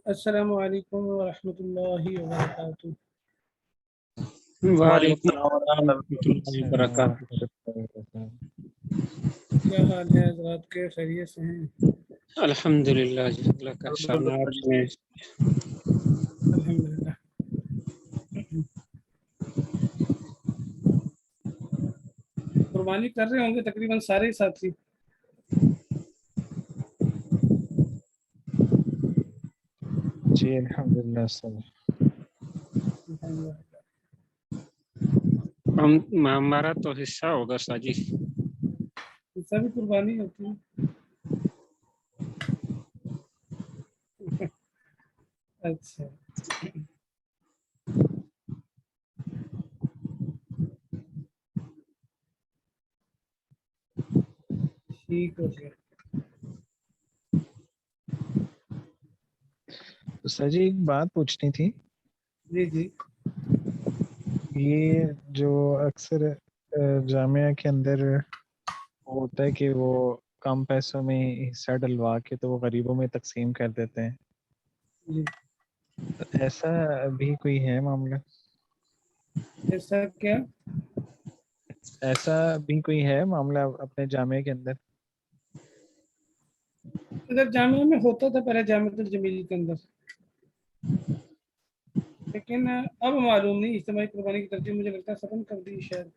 السلام علیکم ورحمۃ اللہ وبرکاتہ۔ وعلیکم السلام ورحمۃ اللہ وبرکاتہ۔ کیا حال ہے حضرات کے؟ خیریت سے ہیں؟ الحمدللہ جی، اللہ کا احسان ہے۔ آپ سنائیں؟ الحمدللہ۔ قربانی کر رہے ہوں گے تقریباً سارے ہی ساتھی؟ جی الحمدللہ سب۔ ہمارا تو حصہ ہوگا ساجی۔ حصہ بھی قربانی ہوتی ہے؟ اچھا، ٹھیک ہو گیا۔ تو سر جی ایک بات پوچھنی تھی، جی جی، یہ جو اکثر جامعہ کے اندر ہوتا ہے کہ وہ کم پیسوں میں حصہ ڈلوا کے تو وہ غریبوں میں تقسیم کر دیتے ہیں، جی تو ایسا بھی کوئی ہے معاملہ؟ ایسا کیا؟ ایسا بھی کوئی ہے معاملہ اپنے جامعہ کے اندر؟ اگر جامعہ میں ہوتا تھا پہلے جامعۃ الجمیلی کے اندر، لیکن اب معلوم نہیں، اجتماعی قربانی کی ترتیب مجھے لگتا ہے ختم کر دی شاید،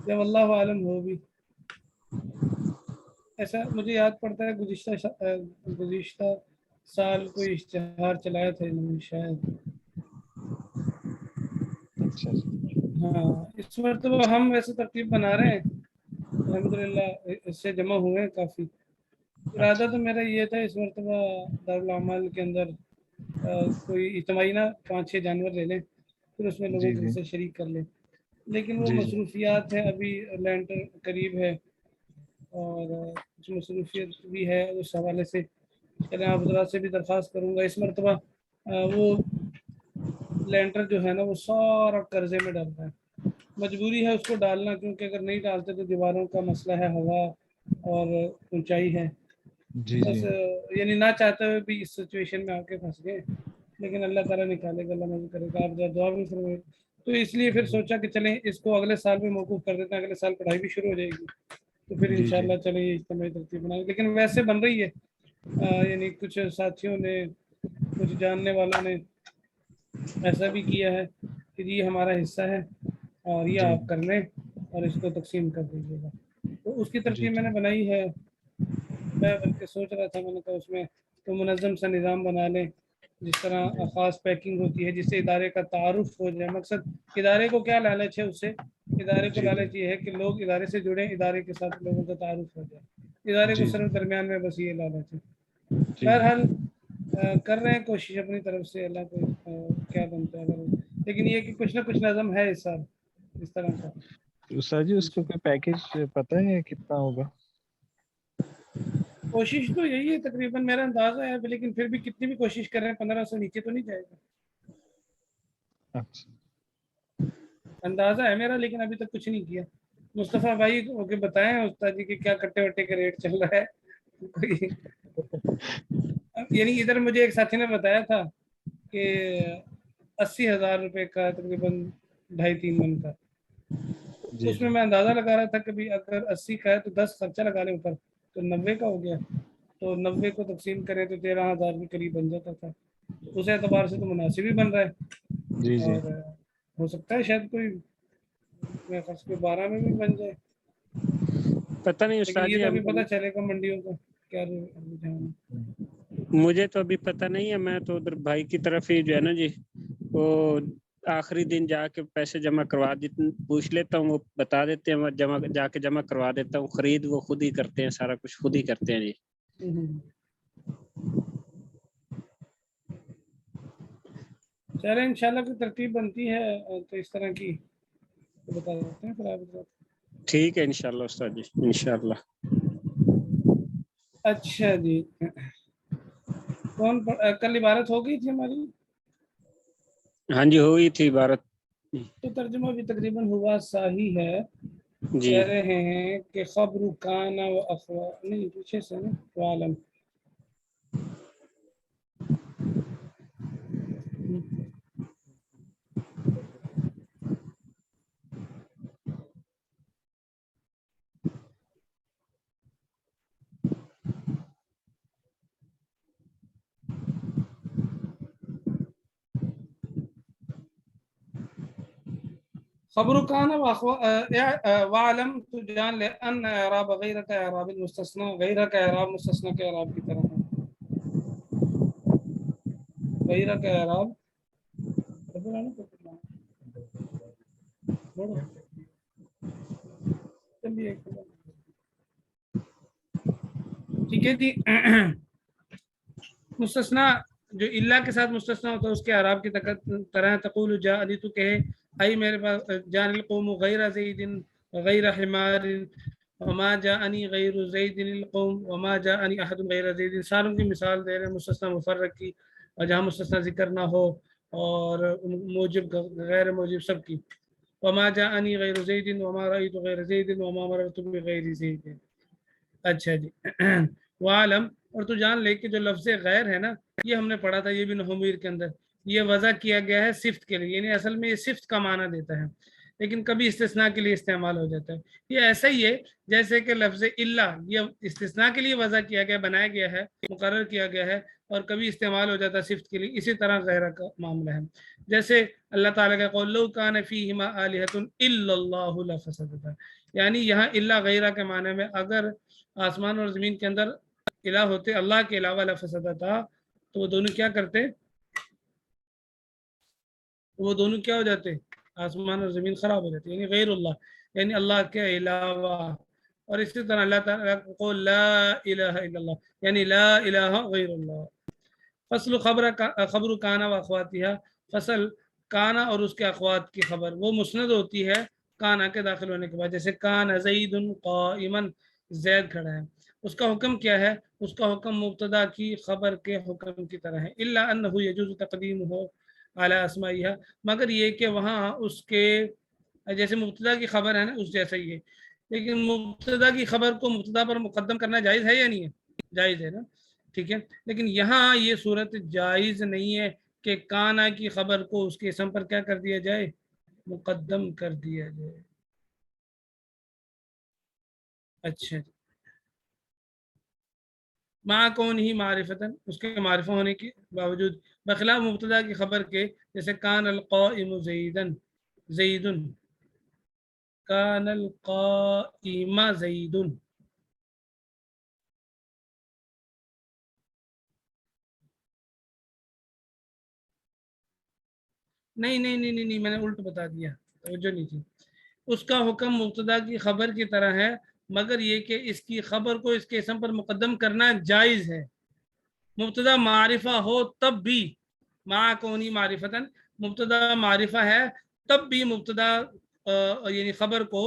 یا واللہ عالم ہو بھی۔ ایسا مجھے یاد پڑتا ہے گزشتہ سال کوئی اشتہار چلایا تھا انہوں نے شاید۔ اچھا جی، ہاں، اس مرتبہ ہم ویسے ترتیب بنا رہے ہیں الحمدللہ، اس سے جمع ہوئے ہیں کافی۔ ارادہ تو میرا یہ تھا اس مرتبہ دارالاعمال کے اندر کوئی اجتماعی نا 5-6 جانور لے لیں، پھر اس میں لوگوں جی کو جی سے شریک کر لیں، لیکن وہ جی جی مصروفیات ہیں، ابھی لینٹر قریب ہے اور کچھ مصروفیت بھی ہے، اس حوالے سے چلیں آپ حضرات سے بھی درخواست کروں گا اس مرتبہ وہ لینٹر جو ہے نا وہ سارا قرضے میں ڈال رہا ہے، مجبوری ہے اس کو ڈالنا، کیونکہ اگر نہیں ڈالتے تو دیواروں کا مسئلہ ہے، ہوا اور اونچائی ہے، جی بس جی یعنی نہ چاہتے ہوئے بھی اس سچویشن میں آ کے پھنس گئے، لیکن اللہ تعالیٰ نکالے گا، اللہ مدد کرے گا، آپ دعا بھی فرمائیں۔ تو اس لیے پھر سوچا کہ چلیں اس کو اگلے سال بھی موقوف کر دیتے ہیں، اگلے سال پڑھائی بھی شروع ہو جائے گی، تو پھر جی جی انشاءاللہ چلیں یہ اجتماعی ترتیب بنائیں، لیکن ویسے بن رہی ہے، یعنی کچھ ساتھیوں نے، کچھ جاننے والوں نے ایسا بھی کیا ہے کہ یہ ہمارا حصہ ہے اور یہ جی آپ کر لیں اور اس کو تقسیم کر دیجیے گا، تو اس کی جی ترتیب میں جی نے بنائی ہے۔ میں بلکہ سوچ رہا تھا، میں نے کہا اس میں تو منظم سا نظام بنا لیں، جس طرح جی خاص پیکنگ ہوتی ہے جس سے ادارے کا تعارف ہو جائے، مقصد ادارے کو کیا لالچ ہے، اس سے ادارے کو جی لالچ یہ ہے کہ لوگ ادارے سے جڑیں، ادارے کے ساتھ لوگوں کا تعارف ہو جائے، ادارے کو جی صرف درمیان میں بس یہ لالچ ہے۔ جی بہرحال کر رہے ہیں کوشش اپنی طرف سے، اللہ کو کیا بنتا ہے، لیکن یہ کہ کچھ نہ کچھ نظم ہے اس سال اس طرح کا۔ تو سر جی اس کو کوئی پیکج پتہ ہے کتنا ہوگا؟ کوشش تو یہی ہے تقریباً، میرا اندازہ ہے، لیکن پھر بھی کتنی بھی کوشش کر رہے ہیں 15 سے نیچے تو نہیں جائے گا، اچھا اندازہ ہے میرا، لیکن ابھی تک کچھ نہیں کیا۔ مصطفیٰ بھائی کو کہ بتائیں استاد جی کہ کیا کٹے وٹے کا ریٹ چل رہا ہے کوئی، یعنی ادھر مجھے ایک ساتھی نے بتایا تھا کہ 80,000 روپے کا تقریباً 2.5-3 من کا، جی اس جی میں میں اندازہ لگا رہا تھا کہ بھی اگر 80 کا ہے تو 10 خرچہ لگا لیں اوپر، تو 90 کا ہو گیا، تو 90 کو تقسیم کریں تو 13,000 کے قریب بن جاتا تھا، اس اعتبار سے تو مناسب ہی بن رہا ہے، جی جی اور ہو سکتا ہے شاید کوئی میں خرچ کے 12 میں بھی بن جائے، پتہ نہیں لیکن استاد یہ جی، تو ابھی پتہ چلے گا منڈیوں کا کیا رجحان ہے۔ مجھے تو ابھی پتہ نہیں ہے، میں تو ادھر بھائی کی طرف ہی جو ہے نا جی، وہ آخری دن جا کے پیسے جمع کروا پوچھ لیتا ہوں، وہ بتا دیتے ہیں، میں جا کے جمع کروا دیتا ہوں، خرید وہ خود ہی کرتے ہیں، سارا کچھ خود ہی کرتے ہیں جی۔ چلیں انشاءاللہ کوئی ترتیب بنتی ہے تو اس طرح کی تو بتا دیتے ہیں پھر آپ۔ ٹھیک ہے انشاءاللہ استاد جی، انشاءاللہ۔ اچھا جی، کون کل عبارت ہو گئی تھی ہماری؟ ہاں جی ہوئی تھی عبارت تو ترجمہ بھی تقریباً ہوا صحیح ہے، جی۔ کہہ رہے ہیں کہ خبر کان و افوا نہیں پیچھے سے نا عالم خبر کان وعلم تو جان لے ان اعراب غیر کا اعراب المستثنى غیر کا اعراب مستثنى کے اعراب کی طرح ہے. غیر کا اعراب ٹھیک ہے جی. مستثنیٰ جو اللہ کے ساتھ مستثنیٰ ہوتا ہے اس کے اعراب کی طرح تقول جاءنی تو کہے ائی میرے پاس جان القوم غیر زید غیر حمار وما جاءنی غیر زید القوم وما جاءنی احد غیر زید. ساروں کی مثال دے رہے ہیں مستثنیٰ مفرق کی اور جہاں مستثنیٰ ذکر نہ ہو اور موجب غیر موجب سب کی. وما جاءنی غیر زید وما رأیت غیر زید وما مررت بغیر زید. اچھا جی. وعلم اور تو جان لے کہ جو لفظ غیر ہے نا یہ ہم نے پڑھا تھا یہ بھی نحومیر کے اندر یہ وضع کیا گیا ہے صفت کے لیے یعنی اصل میں یہ صفت کا معنی دیتا ہے لیکن کبھی استثناء کے لیے استعمال ہو جاتا ہے. یہ ایسا ہی ہے جیسے کہ لفظ اللہ یہ استثناء کے لیے وضع کیا گیا بنایا گیا ہے مقرر کیا گیا ہے اور کبھی استعمال ہو جاتا ہے صفت کے لیے. اسی طرح غیرہ کا معاملہ ہے جیسے اللہ تعالیٰ کا قول لو کان فیہما آلہۃ الا اللہ لفسدتا یعنی یہاں اللہ غیرہ کے معنی میں اگر آسمان اور زمین کے اندر الہ ہوتے اللہ کے علاوہ لفسدتا تو وہ دونوں کیا کرتے وہ دونوں کیا ہو جاتے آسمان اور زمین خراب ہو جاتے یعنی غیر اللہ یعنی اللہ کے علاوہ. اور اسی طرح اللہ تعالیٰ کو لا الہ الا اللہ یعنی لا الہ غیر اللہ. فصل خبر کانا و اخواتہا فصل کانا اور اس کے اخوات کی خبر وہ مسند ہوتی ہے کانا کے داخل ہونے کے بعد جیسے کان زید قائما زید کھڑا ہے. اس کا حکم کیا ہے اس کا حکم مبتدا کی خبر کے حکم کی طرح ہے الا انہ یجوز تقدیمہ علی اسمائہا مگر یہ کہ وہاں اس کے جیسے مبتدا کی خبر ہے نا اس جیسا ہی ہے لیکن مبتدا کی خبر کو مبتدا پر مقدم کرنا جائز ہے یا نہیں ہے جائز ہے نا ٹھیک ہے. لیکن یہاں یہ صورت جائز نہیں ہے کہ کانا کی خبر کو اس کے اسم پر کیا کر دیا جائے مقدم کر دیا جائے. اچھا مع کون ہی معرفتاً اس کے معرفہ ہونے کے باوجود بخلاف مبتدا کی خبر کے جیسے کان القائم زیدن زیدن کان القائم زیدن نہیں میں نے الٹ بتا دیا توجہ نہیں تھی. اس کا حکم مبتدا کی خبر کی طرح ہے مگر یہ کہ اس کی خبر کو اس کے اسم پر مقدم کرنا جائز ہے. مبتدا معرفہ ہو تب بھی مع کونی معرفتاً مبتدا معرفہ ہے تب بھی مبتدا یعنی خبر کو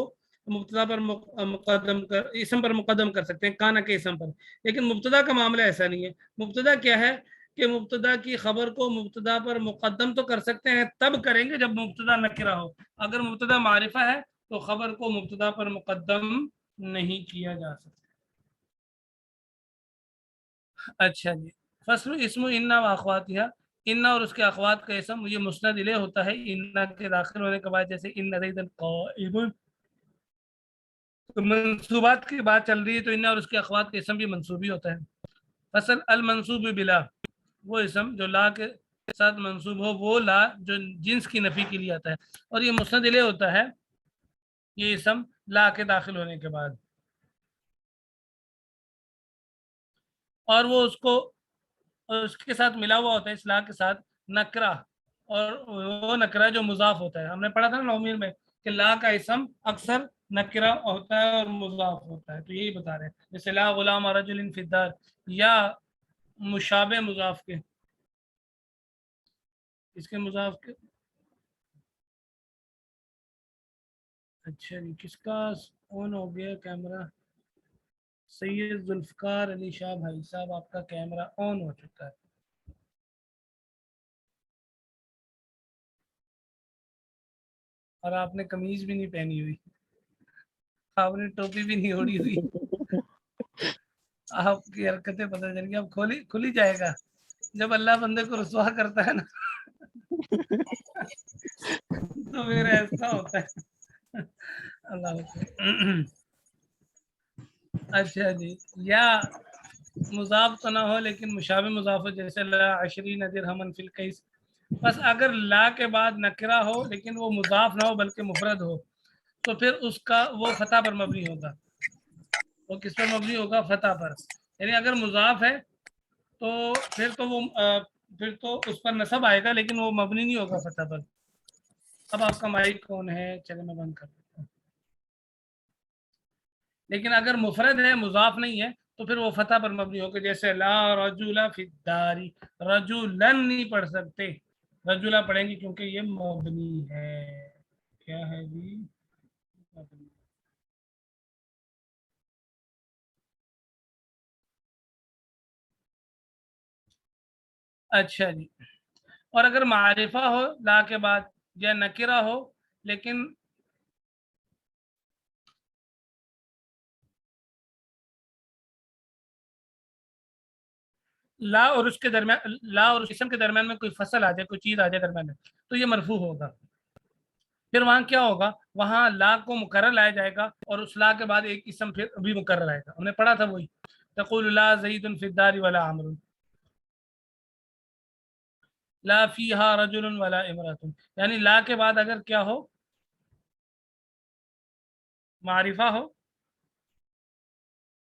مبتدا پر مقدم کر اسم پر مقدم کر سکتے ہیں کانا کے اسم پر. لیکن مبتدا کا معاملہ ایسا نہیں ہے. مبتدا کیا ہے کہ مبتدا کی خبر کو مبتدا پر مقدم تو کر سکتے ہیں تب کریں گے جب مبتدا نکرہ ہو. اگر مبتدا معرفہ ہے تو خبر کو مبتدا پر مقدم نہیں کیا جا سکتا. اچھا جی. فصل اسم انا و اخواتہا انا اور اس کے اخوات کا اسم یہ مسند الیہ ہوتا ہے انا کے داخل ہونے کے بعد جیسے ان زیدن قائم منصوبات کی بات چل رہی ہے تو انا اور اس کے اخوات کا اسم بھی منصوبی ہوتا ہے. فصل المنصوب بلا وہ اسم جو لا کے ساتھ منصوب ہو وہ لا جو جنس کی نفی کے لیے آتا ہے اور یہ مسند الیہ ہوتا ہے یہ اسم لا کے داخل ہونے کے بعد اور وہ اس کو اس کے ساتھ ملا ہوا ہوتا ہے اس لا کے ساتھ نکرہ اور وہ نکرہ جو مضاف ہوتا ہے. ہم نے پڑھا تھا نا نومیر میں کہ لا کا اسم اکثر نکرہ ہوتا ہے اور مضاف ہوتا ہے تو یہی بتا رہے ہیں جیسے لا غلام رجل فی الدار یا مشابہ مضاف کے اس کے مضاف کے. اچھا جی کس کا آن ہو گیا کیمرہ سید ذوالفقار علی شاہ بھائی صاحب آپ کا کیمرہ آن ہو چکا ہے. اور آپ نے قمیض بھی نہیں پہنی ہوئی آپ نے ٹوپی بھی نہیں اوڑھی ہوئی آپ کی حرکتیں پتہ چل گئی. اب کھلی جائے گا جب اللہ بندے کو رسوا کرتا ہے نا تو پھر ایسا ہوتا ہے. اللہ اچھا جی یا مضاف تو نہ ہو لیکن مشابہ مضاف ہو جیسے لا 20 درہما فی الکیس بس اگر لا کے بعد نکرہ ہو لیکن وہ مضاف نہ ہو بلکہ مفرد ہو تو پھر اس کا وہ فتح پر مبنی ہوگا. وہ کس پر مبنی ہوگا؟ فتح پر. یعنی اگر مضاف ہے تو پھر تو اس پر نصب آئے گا لیکن وہ مبنی نہیں ہوگا فتح پر. اب آپ کا مائک کون ہے؟ چلے میں بند کر دیتا ہوں. لیکن اگر مفرد ہے مضاف نہیں ہے تو پھر وہ فتح پر مبنی ہوگا. جیسے لا رجل فی الدار، رجلن نہیں پڑھ سکتے، رجلا پڑھیں گے کیونکہ یہ مبنی ہے. کیا ہے جی؟ مبنی. اچھا جی. اور اگر معرفہ ہو لا کے بعد یا نکرہ ہو لیکن لا اور اس کے درمیان، لا اور اس اسم کے درمیان میں کوئی فصل آ جائے، کوئی چیز آ جائے درمیان میں، تو یہ مرفوع ہوگا. پھر وہاں کیا ہوگا؟ وہاں لا کو مکرر لایا جائے گا اور اس لا کے بعد ایک اسم پھر بھی مکرر آئے گا. ہم نے پڑھا تھا وہی تقول لا زید فی الدار ولا عمرو، لا فیہا رجل ولا امرأۃ. یعنی لا کے بعد اگر کیا ہو؟ معرفہ ہو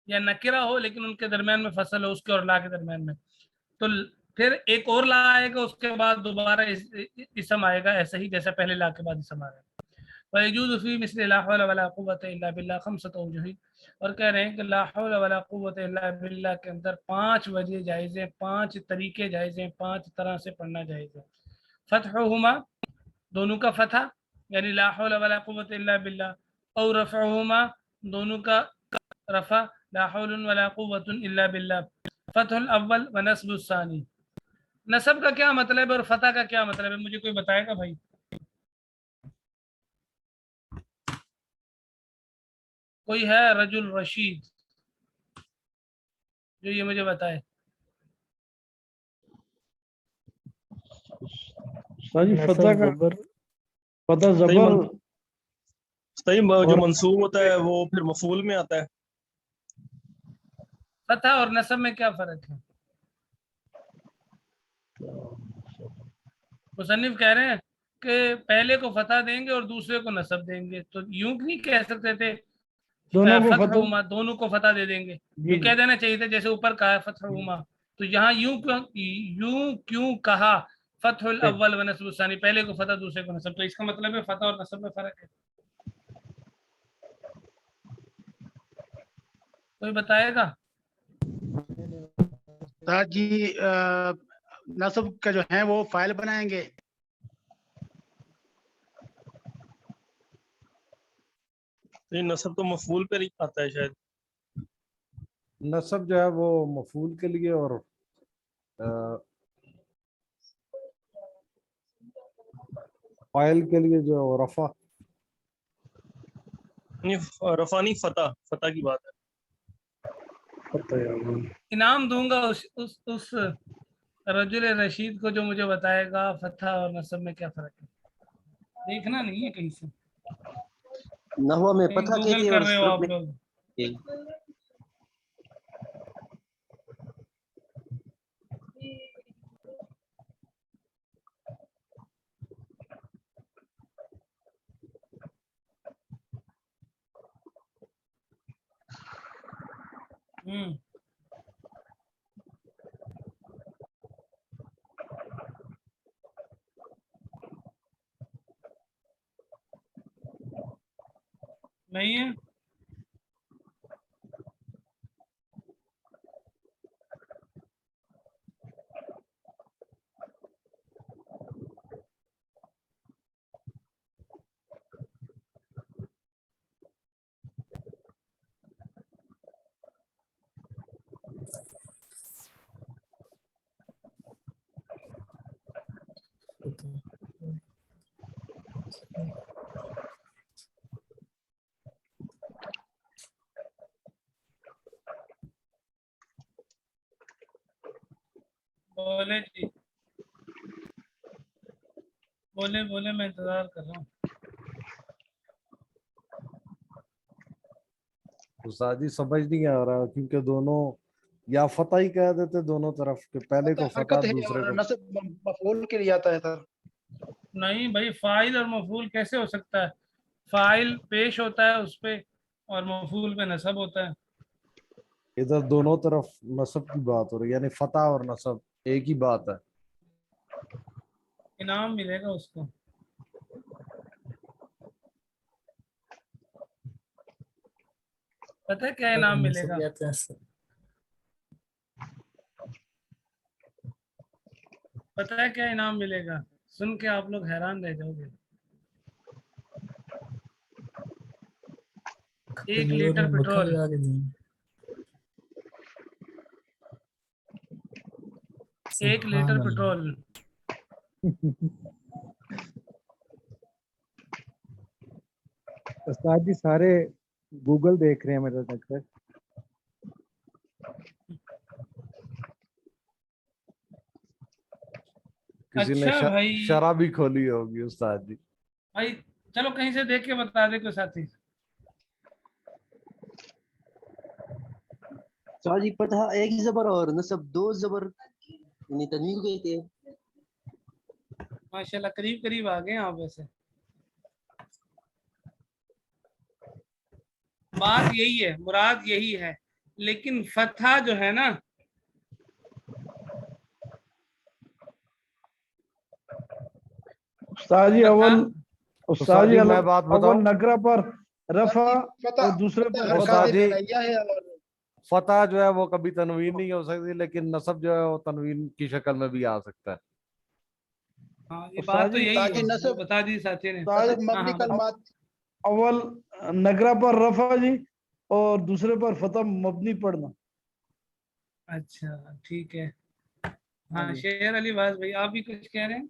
یا نکرہ ہو لیکن ان کے درمیان میں فصل ہو، اس کے اور لا کے درمیان میں، تو پھر ایک اور لا آئے گا، اس کے بعد دوبارہ اسم آئے گا ایسا ہی جیسا پہلے لا کے بعد اسم آ رہا ہے. وَيَجُوزُ فِي مِثْلِ لَا حَوْلَ وَلَا قُوَّةَ إِلَّا بِاللَّهِ خَمْسَةُ أَوْجُهٍ. اور کہہ رہے ہیں کہ لا حول ولا قوت الا باللہ کے اندر 5 وجہ جائز ہیں، 5 طریقے جائز ہیں، 5 طرح سے پڑھنا جائز ہے. فتحہما، دونوں کا فتح یعنی لا حول ولا قوت الا باللہ، او رفعہما، دونوں کا رفع لا حول ولا قوت الا باللہ. فتح الاول و نصب الثانی. نصب کا کیا مطلب ہے اور فتح کا کیا مطلب ہے؟ مجھے کوئی بتائے گا بھائی؟ کوئی ہے رجل رشید جو یہ مجھے بتائے؟ فتح کا فتح زبر جو منصوب ہوتا ہے وہ پھر مفعول میں آتا ہے. فتح اور نصب میں کیا فرق ہے؟ مصنف کہہ رہے ہیں کہ پہلے کو فتح دیں گے اور دوسرے کو نصب دیں گے، تو یوں نہیں کہہ سکتے تھے دونوں کو فتح فتح، ہوما، دونوں کو فتح دے دیں گے. جی یوں کہہ دینا چاہیے تھا جیسے اوپر کہا ہے فتح ہوما. تو یہاں یوں کیوں کہا فتح الاول و نصب الثانی، پہلے کو فتح دوسرے کو نصب؟ تو اس کا مطلب ہے فتح اور نصب میں فرق ہے. کوئی بتائے گا؟ جی نصب کا جو ہے وہ فائل بنائیں گے. یہ نصب تو مفعول پر ہی آتا ہے شاید. نصب جو ہے وہ مفعول کے لیے اور فاعل کے لیے جو رفع، رفانی فتح کی بات ہے. انعام دوں گا اس رجل رشید کو جو مجھے بتائے گا فتح اور نصب میں کیا فرق ہے. دیکھنا نہیں ہے کہیں سے، نحو میں کہیں فتح کے گوگل لیے کر اور رہے ہو صرف آپ میں لوگ. نہیں ہے. بولے جی، بولے میں انتظار کر رہا ہوں. استاد جی سمجھ نہیں آ رہا کیونکہ دونوں या फतह ही कह देते दोनों तरफ के पहले को फतह हरकत है दूसरे और को। नस्ब मफूल के लिए आता है सर। नहीं भाई, फाइल और मफूल कैसे हो सकता है? फाइल पेश होता है उस पे और मफूल पे नसब होता है। इधर दोनों तरफ नसब की बात हो रही है, यानी फतह और नसब एक ही बात है। इनाम मिलेगा उसको। पता है क्या इनाम मिलेगा? पता है क्या इनाम मिलेगा? सुन के आप लोग हैरान रह जाओगे। 1 लीटर पेट्रोल। 1 litre petrol. उस्ताद जी सारे गूगल देख रहे हैं मेरे तक से। किसी ने अच्छा भाई, शराबी खोली होगी उस्ताद जी। भाई चलो कहीं से देख के बता दे कोई साथी। सॉरी फतह एक ही जबर और नसब 2 जबर यानी तनवीन को कहते हैं। माशाल्लाह करीब करीब आ गए आप। वैसे बात यही है, मुराद यही है, लेकिन फतहा जो है ना, उस्ताद जी फतहा उस्ताद जी मैं बात बताऊं, नगरा पर रफा फतह और दूसरे पर हरकत उस्ताद जी इब्तदाइया है और फतह जो है वो कभी तनवीन नहीं हो सकती, लेकिन नसब जो है वो तनवीन की शक्ल में भी आ सकता है। हाँ, ये बात तो यही ताकि है जो नसब बता दी साथी ने। नसब हाँ मबनी हाँ, कलमात अव्वल नगरा पर रफा जी और दूसरे पर फतह मबनी पढ़ना। अच्छा ठीक है। हाँ हाँ जी। शेर अली वाज भाई, आप भी कुछ कह रहे हैं?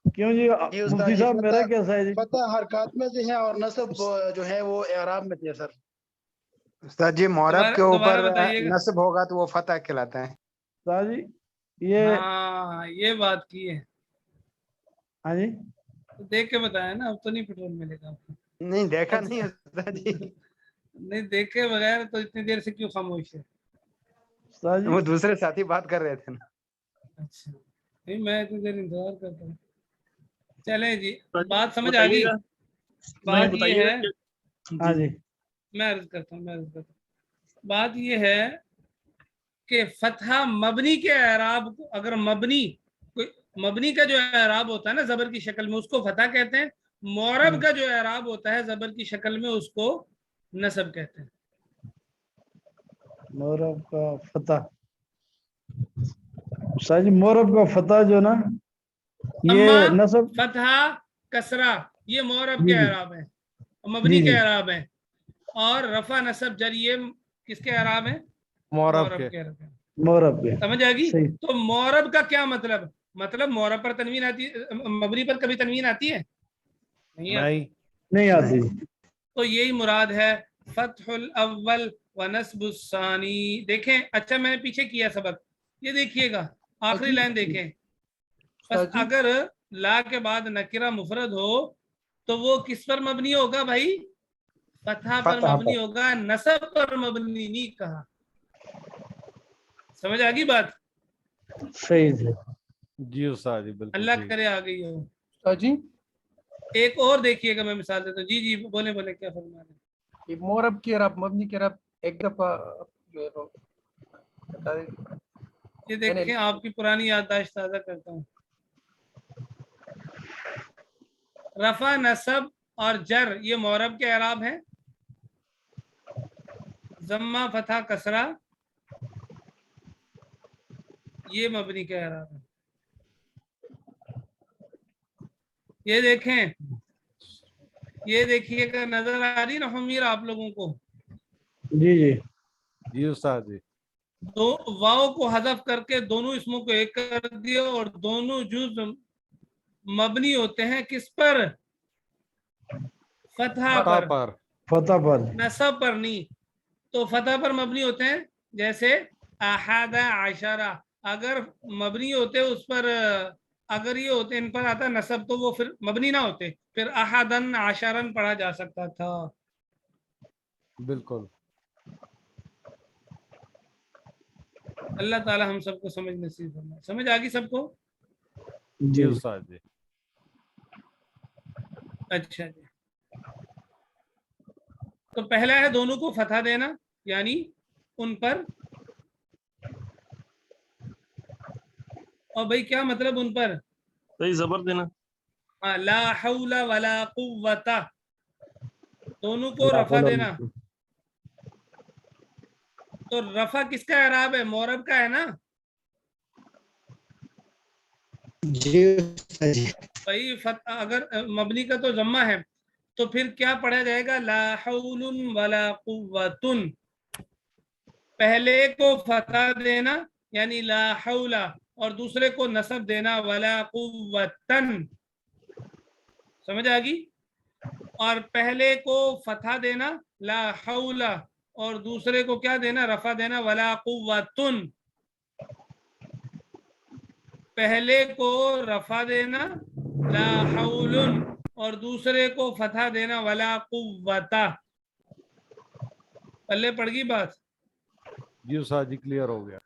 क्यों जी जी उस्ताद मुफ्ती जी, साहब मेरा फतह कैसा है जी? फतह हरकत में से है और नसब जो है वो एराब में से है सर। उस्ताद जी मोरब के दोबारा ऊपर बताइएगा। नस्ब होगा तो वो फतह कहलाता है। उस्ताद जी ये हाँ ये बात की है, हाँ जी तो देख के बताया ना। अब तो नहीं पेट्रोल मिलेगा आपको। नहीं देखा नहीं अच्छा। उस्ताद जी, नहीं देखे बगैर तो इतनी देर से क्यों खामोश है? उस्ताद जी वो दूसरे साथी बात कर रहे थे ना। अच्छा, नहीं मैं इतनी देर इंतजार करता हूँ। चले जी, सर बात समझ आ गई। बताइएगा, नहीं बात ये बताइएगा है, हाँ जी जी मैं अर्ज करता हूँ। बात ये है कि फतहा मबनी के एराब को, अगर मबनी कोई मबनी का जो एराब होता है ना जबर की शक्ल में, उसको फतहा कहते हैं। मोरब का जो एराब होता है जबर की शक्ल में, उसको नसब कहते हैं। मोरब का फतह। उस्ताद जी मोरब का फतह जो ना ये अम्मा नसब फतहा कसरा ये मोरब के जी जी एराब है, मबनी जी के जी एराब है। और रफा नसब जर ये किसके एराब है? मोरब मोरब के के एराब है। मोरब के समझ आ गई? सही। तो मोरब का क्या मतलब? मतलब मोरब पर तनवीन आती है, मबनी पर कभी तनवीन आती है? नहीं आती। नहीं नहीं आती। तो यही मुराद है फतहुल अव्वल व नस्बुस सानी। देखें, अच्छा मैंने पीछे किया सबक, ये देखिएगा आखिरी लाइन देखें। बस अगर ला के बाद नकिरा मुफरद हो तो वो किस पर मबनी होगा भाई? फतहा पर फतह मबनी पर। होगा, नसब पर मबनी नहीं कहा। समझ आ गई बात? सही जी जी उस्ताद जी बिल्कुल अल्लाह सही। करे आ गई हो। उस्ताद जी एक और देखिएगा, मैं मिसाल देता हूँ। जी जी बोले बोले, क्या फरमा रहे हैं? ये मोरब की अरब मबनी की अरब एक दफा जो है वो बता दें। ये देखें, आपकी पुरानी याददाश्त ताज़ा करता हूँ। रफा नसब और जर ये मोरब के एराब हैं। जम्मा फतह कसरा ये मबनी के एराब है। ये देखें, ये देखिएगा, नजर आ रही ना हमीर आप लोगों को? जी जी जी उस्ताद जी दो वाव को हजफ करके दोनों इसमों को एक कर दिया और दोनों जुज मबनी होते हैं किस पर? फतहा फतह पर, फतह पर नसब पर नहीं। तो फतह पर मबनी होते हैं, जैसे अहादा आशरा। अगर मबनी होते उस पर, अगर ये होते इन पर आता नसब, तो वो फिर मबनी ना होते, फिर अहादन आशरन पढ़ा जा सकता था। बिल्कुल। اللہ تعالی ہم سب کو سمجھ نصیب فرمائے. سمجھ آ گئی سب کو؟ جی استاد جی. اچھا جی. تو پہلا ہے دونوں کو فتح دینا، یعنی ان پر. اور بھائی کیا مطلب ان پر؟ صحیح زبر دینا. لا حول ولا قوت، دونوں کو رفع دینا. تو رفع کس کا اعراب ہے؟ معرب کا ہے نا. جی بھائی فتح اگر مبنی کا تو ضمہ ہے تو پھر کیا پڑھا جائے گا؟ لا حول ولا قوت. پہلے کو فتح دینا یعنی لا حول، اور دوسرے کو نصب دینا ولا قوتن. سمجھ آ گئی؟ اور پہلے کو فتح دینا لا حول، اور دوسرے کو کیا دینا؟ رفع دینا ولا قوتن. پہلے کو رفع دینا لا حول، اور دوسرے کو فتح دینا ولا قوتا. پلے پڑ گئی بات؟ جی استاد جی کلیئر ہو گیا.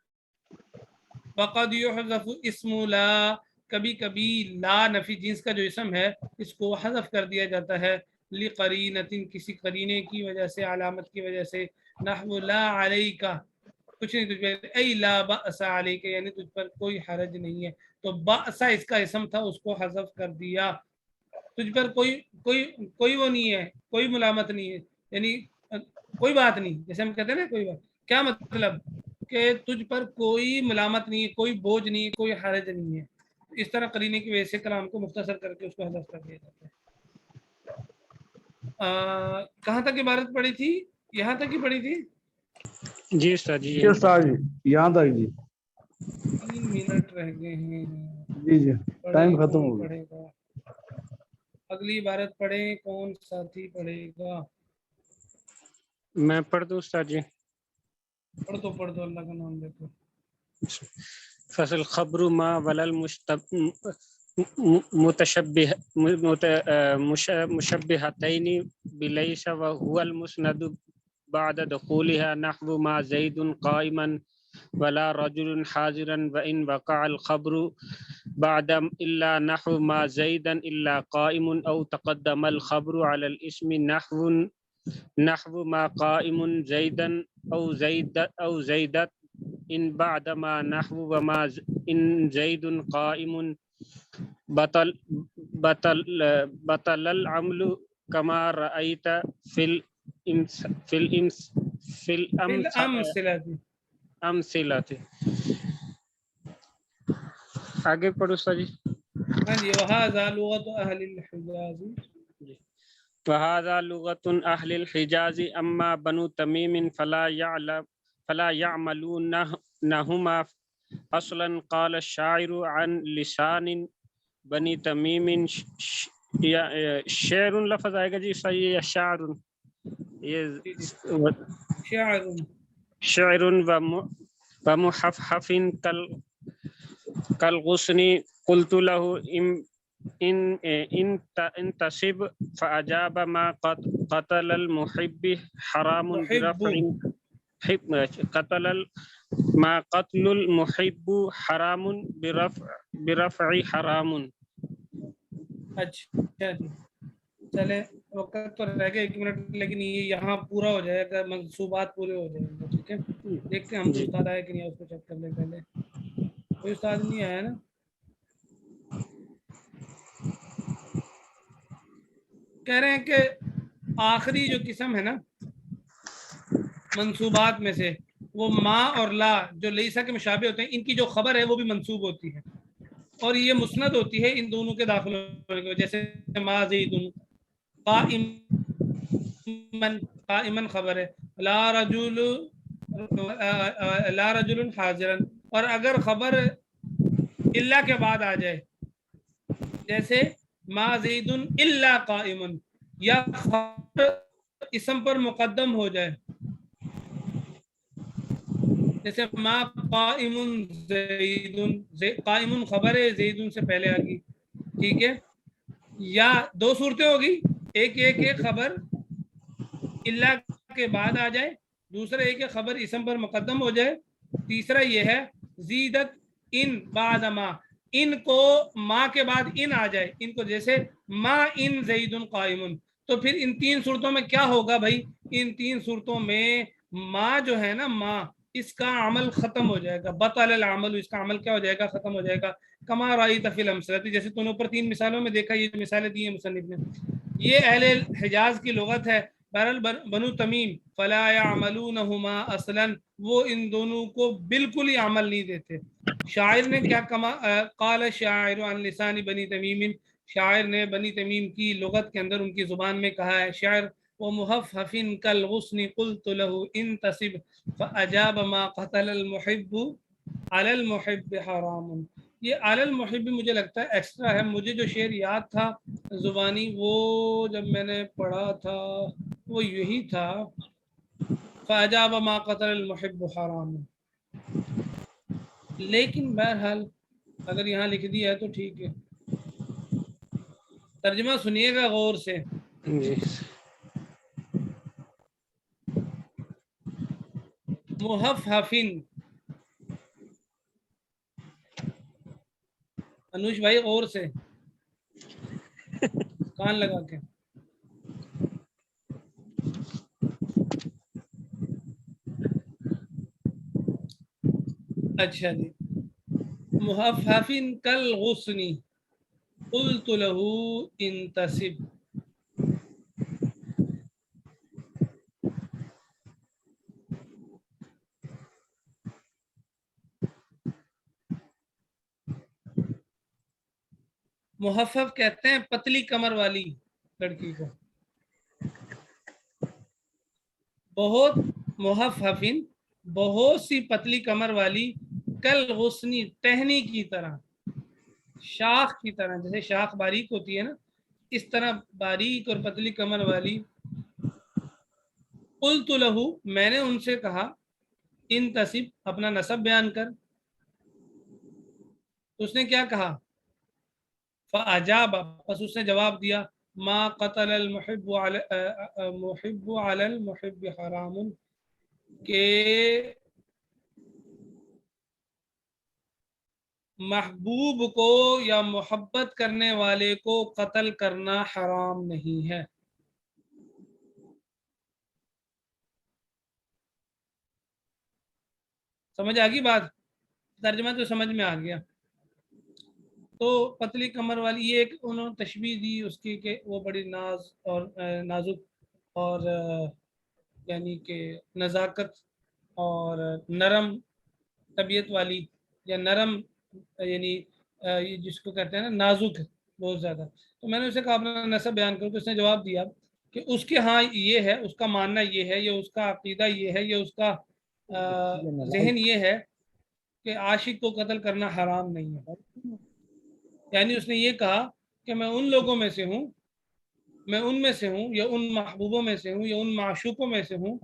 وقد يحذف اسم لا، کبھی کبھی لا نفی جنس کا جو اسم ہے اس کو حذف کر دیا جاتا ہے لقرینۃ، کسی قرینے کی وجہ سے، علامت کی وجہ سے. نحو لا علیک، کچھ نہیں تجھ پر، ای لا بأس علیک، یعنی تجھ پر کوئی حرج نہیں ہے. تو بأس اس کا اسم تھا، اس کو حذف کر دیا. تجھ پر کوئی وہ نہیں ہے، کوئی ملامت نہیں ہے، یعنی کوئی بات نہیں. جیسے ہم کہتے ہیں نا کوئی بات، کیا مطلب کہ تجھ پر کوئی ملامت نہیں ہے، کوئی بوجھ نہیں ہے، کوئی حرج نہیں ہے. اس طرح قرینے کی وجہ سے کلام کو مختصر کر کے اس کو حذف کر دیا جاتا ہے. کہاں تک عبارت پڑھی تھی؟ یہاں تک ہی پڑھی تھی. جی استاد جی. استاد جی یہاں تک جی. 3 منٹ رہ گئے ہیں. جی جی ٹائم پڑھیں ختم کون ہو گیا. پڑھے گا؟ اگلی عبارت پڑھیں، کون ساتھی پڑھے گا؟ میں پڑھ دوں استاد جی. پڑھ دو اللہ کا نام لے تو. فصل خبر ما ولل مشبہتین بلیس وهو المسند بعد دخولها نحو ما زید قائما ولا رجل حاضرا وإن وقع الخبر بعد إلا نحو ما زيدا إلا قائم أو تقدم الخبر على الاسم نحو ما قائم زيدا أو زيدت إن بعد ما نحو وما إن زيد قائم بطل العمل كما رأيت في الأمثلة. آگے پڑھو استاد جی. ہاں جی. وهذا لغة أهل الحجاز، وهذا لغة أهل الحجاز أما بنو تميم فلا يعملونهما اصلا. قال الشاعر عن لسان بنی تمیم. شعر لفظ آئے گا جی صحیح یا شعر؟ یہ شعر ومحفحف كالغصن. قلت له إن تصب فأجاب ما قتل المحب حرام برفع ما قتل المحب حرام برفع حرام. اچھا جی. چلے وقت تو رہ گیا 1 منٹ، لیکن یہ یہاں پورا ہو جائے گا، منصوبات پورے ہو جائیں گے. ٹھیک ہے، دیکھتے ہیں ہم کو استاد آئے کہ نہیں، اس کو چیک کر لیں. پہلے کوئی استاد نہیں آیا نا؟ کہہ رہے ہیں کہ آخری جو قسم ہے نا منصوبات میں سے، وہ ما اور لا جو لیسا کے مشابہ ہوتے ہیں، ان کی جو خبر ہے وہ بھی منصوب ہوتی ہے اور یہ مسند ہوتی ہے ان دونوں کے داخل ہونے کی. جیسے ما زید قائمن خبر ہے، لا رجل حاضرا. اور اگر خبر الا کے بعد آ جائے، جیسے ما زید الا قائم، یا خبر اسم پر مقدم ہو جائے، جیسے ما قائم زید، قائم خبر ہے زید سے پہلے آ گئی. ٹھیک ہے، یا 2 صورتیں ہوگی، ایک خبر الا کے بعد آ جائے، دوسرا ایک خبر اسم پر مقدم ہو جائے، तीसरा ये है जीदत इन बाद मा, इन को माँ के बाद इन आ जाए, इनको जैसे माँ इन ज़ैदुन काइमुन, तो फिर इन 3 सूरतों में क्या होगा भाई, इन 3 सूरतों में माँ जो है ना, माँ, इसका अमल खत्म हो जाएगा, बतल अमल, इसका अमल क्या हो जाएगा, खत्म हो जाएगा। कमा राई तफिल अमसलती, जैसे तूने ऊपर 3 मिसालों में देखा, ये मिसालें दी हैं मुसन्निफ ने, ये अहले हिजाज की लुगत है। बहरल बनु तमीम फला यअमलूनहुमा असलन, वो इन दोनों को बिल्कुल ही अमल नहीं देते। शायर ने क्या कमा काल शायर अन लिसानी बनी तमीम, शायर ने बनी तमीम की लुगत के अंदर उनकी जुबान में कहा है, शायर वो मुहफ़फ़िन कल गुस्नी क़ुल्तु लहु इंतसिब फ़अजाब मा क़तलल मुहिब्बु अलल मुहिब्बि हरामुन। ये अलल मुहिब्बि मुझे लगता है एक्स्ट्रा है, मुझे जो शेर याद था जुबानी, वो जब मैंने पढ़ा था वो यही था, फ़अजाब मा क़तलल मुहिब्बु हरामुन। लेकिन बहरहाल अगर यहाँ लिख दिया है तो ठीक है। तर्जुमा सुनिएगा गौर से। मुहफ़फ़िन, अनुज भाई गौर से कान लगा के, अच्छा जी। मुहफ़फ़िन कल गुस्नी क़ुल्तु लहु इंतसिब, मुहफ़्फ़फ़ कहते हैं पतली कमर वाली लड़की को, बहुत मुहफ़्फ़फ़िन, बहुत सी पतली कमर वाली, कल गुस्नी, टहनी की तरह, शाख की तरह, जैसे शाख बारीक होती है ना, इस तरह बारीक और पतली कमर वाली। क़ुल्तु लहु, मैंने उनसे कहा, इंतसिब, अपना नसब बयान कर। उसने क्या कहा, फ़अजाब, बस उसने जवाब दिया, मा क़तलल मुहिब्बु अलल मुहिब्बि हरामुन, के महबूब को या मोहब्बत करने वाले को कत्ल करना हराम नहीं है। समझ आ गई बात, तर्जुमा तो समझ में आ गया। तो पतली कमर वाली, ये एक उन्होंने तशबीह दी उसकी कि वो बड़ी नाज और नाजुक और यानी कि नज़ाकत और नरम तबीयत वाली, या नरम यानी ये जिसको कहते हैं ना नाजुक बहुत ज़्यादा। तो मैंने उसे कहा अपना नसब बयान करो, तो उसने जवाब दिया कि उसके हाँ ये है, उसका मानना ये है, ये उसका अकीदा ये है, ये उसका जहन ये है कि आशिक को कत्ल करना हराम नहीं है। यानी उसने ये कहा कि मैं उन लोगों में से हूँ, मैं उनमें से हूँ, या उन महबूबों में से हूँ, या उन माशूकों में से हूँ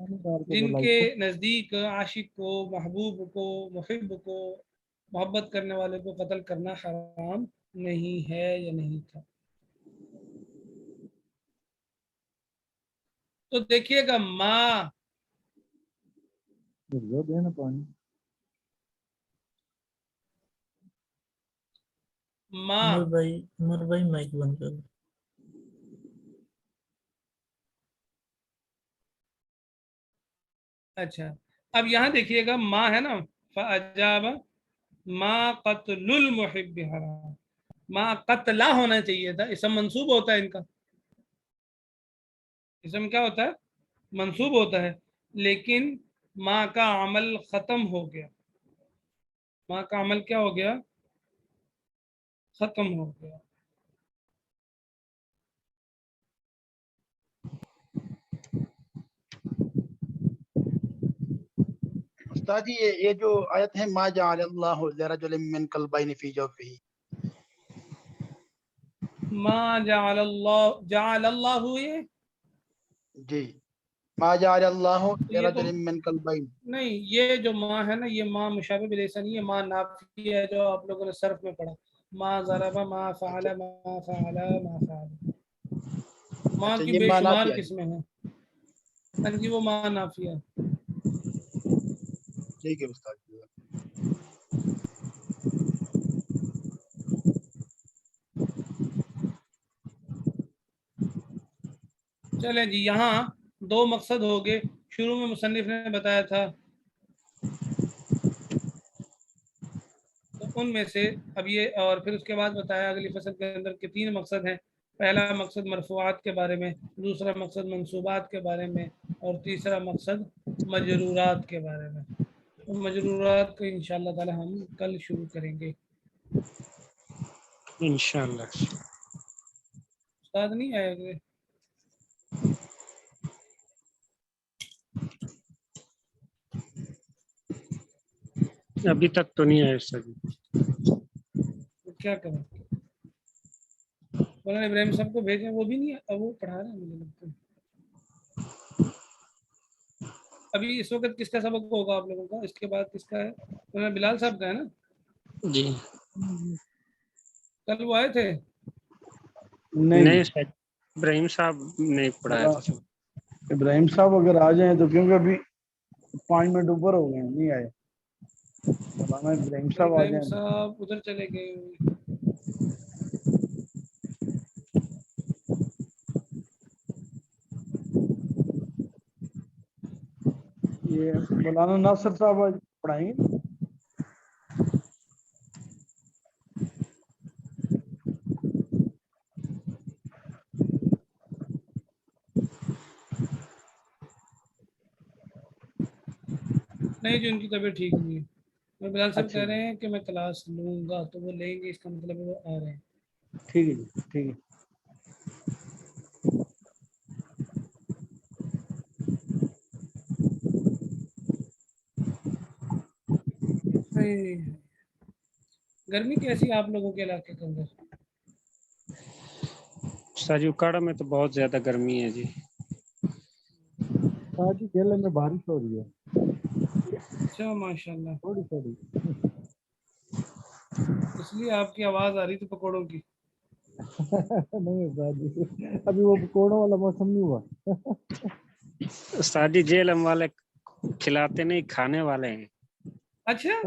जिनके नज़दीक आशिक को, महबूब को, मुहिब को, मोहब्बत करने वाले को कत्ल करना हराम नहीं है या नहीं था। तो देखिएगा माँ, माँ, उमर भाई माइक बंद कर। अच्छा अब यहाँ देखिएगा माँ है ना, फ़अजाब माँ क़त्लुल मुहिब्बि हराम, माँ कत्ला होना चाहिए था, इसम मंसूब होता है इनका, इसम क्या होता है, मंसूब होता है, लेकिन माँ का अमल ख़त्म हो गया, माँ का अमल क्या हो गया, ख़त्म हो गया। उस्ताद जी ये जो आयत है मा जअलल्लाहु लिरजुलिन मिन क़ल्बैनि फ़ी जौफ़िही, मा जअलल्लाहु, ये जी मा जअलल्लाहु तो ये तो लिरजुलिन मिन क़ल्बैनि, नहीं, ये जो माँ है ना, ये माँ मुशाबिह बिलैसा नहीं है, माँ नाफी है जो आप लोगों ने सर्फ में पढ़ा, माँ ज़रबा माँ फ़अला माँ फ़अला माँ फ़अला, माँ अच्छा की ये मा बेशुमार नाफिया है। किस्में हैं। हाँ जी, वो माँ नाफी है। ठीक है उस्ताद जी। चले जी, यहाँ 2 मकसद हो गए। शुरू में मुसन्निफ ने बताया था, तो उनमें से अब ये, और फिर उसके बाद बताया अगली फसल के अंदर के 3 मकसद हैं। पहला मकसद मरफूआत के बारे में, दूसरा मकसद मंसूबात के बारे में, और तीसरा मकसद मजरूरात के बारे में। तो मजरूरात को इंशाअल्लाह ताला हम कल शुरू करेंगे। इंशाल्लाह। उस्ताद नहीं आएंगे? अभी तक तो नहीं आए सर। तो क्या करें? मौलाना इब्राहिम साहब को भेजें, वो भी नहीं है, अब वो पढ़ा रहे हैं मुझे लगता है। अभी इस वक्त किसका सबक होगा आप लोगों का? इसके बाद किसका है? मौलाना बिलाल साहब का है ना? जी कल वो आए थे? नहीं सर, इब्राहिम साहब ने पढ़ाया था। इब्राहिम साहब अगर आ जाएं तो, क्योंकि अभी 5 मिनट ऊपर हो गए हैं, नहीं आए। मौलाना इब्राहिम साहब आ इब्राहिम जाएं। साहब उधर चले गए। ये मौलाना नासिर साहब आज पढ़ाएंगे। नहीं जी, उनकी तबीयत ठीक नहीं है। मैं बिलाल साहब अच्छा कह रहे हैं कि मैं क्लास लूंगा, तो वो लेंगे, इसका मतलब है वो आ रहे हैं। ठीक है जी, ठीक है। गर्मी कैसी है आप लोगों के इलाके के अंदर? साजी उकाड़ा में तो बहुत ज्यादा गर्मी है जी। आज केले में बारिश हो रही है। अच्छा, माशाल्लाह। थोड़ी थोड़ी। इसलिए आपकी आवाज आ रही थी पकौड़ों की। नहीं जी, अभी वो पकौड़ों वाला मौसम नहीं हुआ। साजी जेल हम वाले खिलाते नहीं, खाने वाले हैं। अच्छा,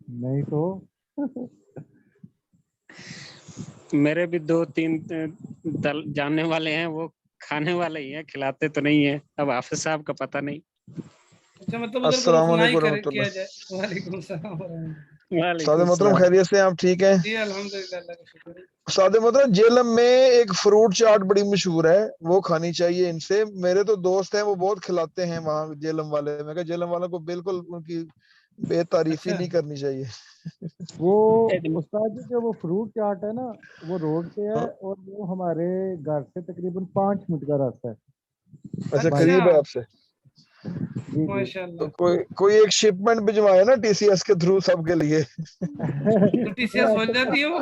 नहीं तो मेरे भी 2-3 जानने वाले हैं, वो खाने वाले ही हैं, खिलाते तो नहीं है। अब हाफिज साहब का पता नहीं। अच्छा, मतलब उधर को रुख ना ही किया जाए। वालेकुम सलाम। वालेकुम मोहतरम सलाम। खैरियत से आप ठीक हैं? जी अल्हम्दुलिल्लाह, अल्लाह का शुक्र है। उस्ताद मोहतरम, जेलम में एक फ्रूट चाट बड़ी मशहूर है, वो खानी चाहिए इनसे। मेरे तो दोस्त हैं, वो बहुत खिलाते हैं वहाँ जेलम वाले। मैं कहा जेलम वालों को बिल्कुल उनकी बेतारीफी अच्छा। नहीं करनी चाहिए। वो उस्ताद जी जो वो फ्रूट चाट है ना, वो रोड पे है और वो हमारे घर से तकरीबन 5 मिनट का रास्ता है। अच्छा, करीब है आपसे। जी जी। माशाल्लाह। तो कोई एक शिपमेंट भिजवाए ना टीसीएस के थ्रू सबके लिए। तो टीसीएस हो जाती है वो।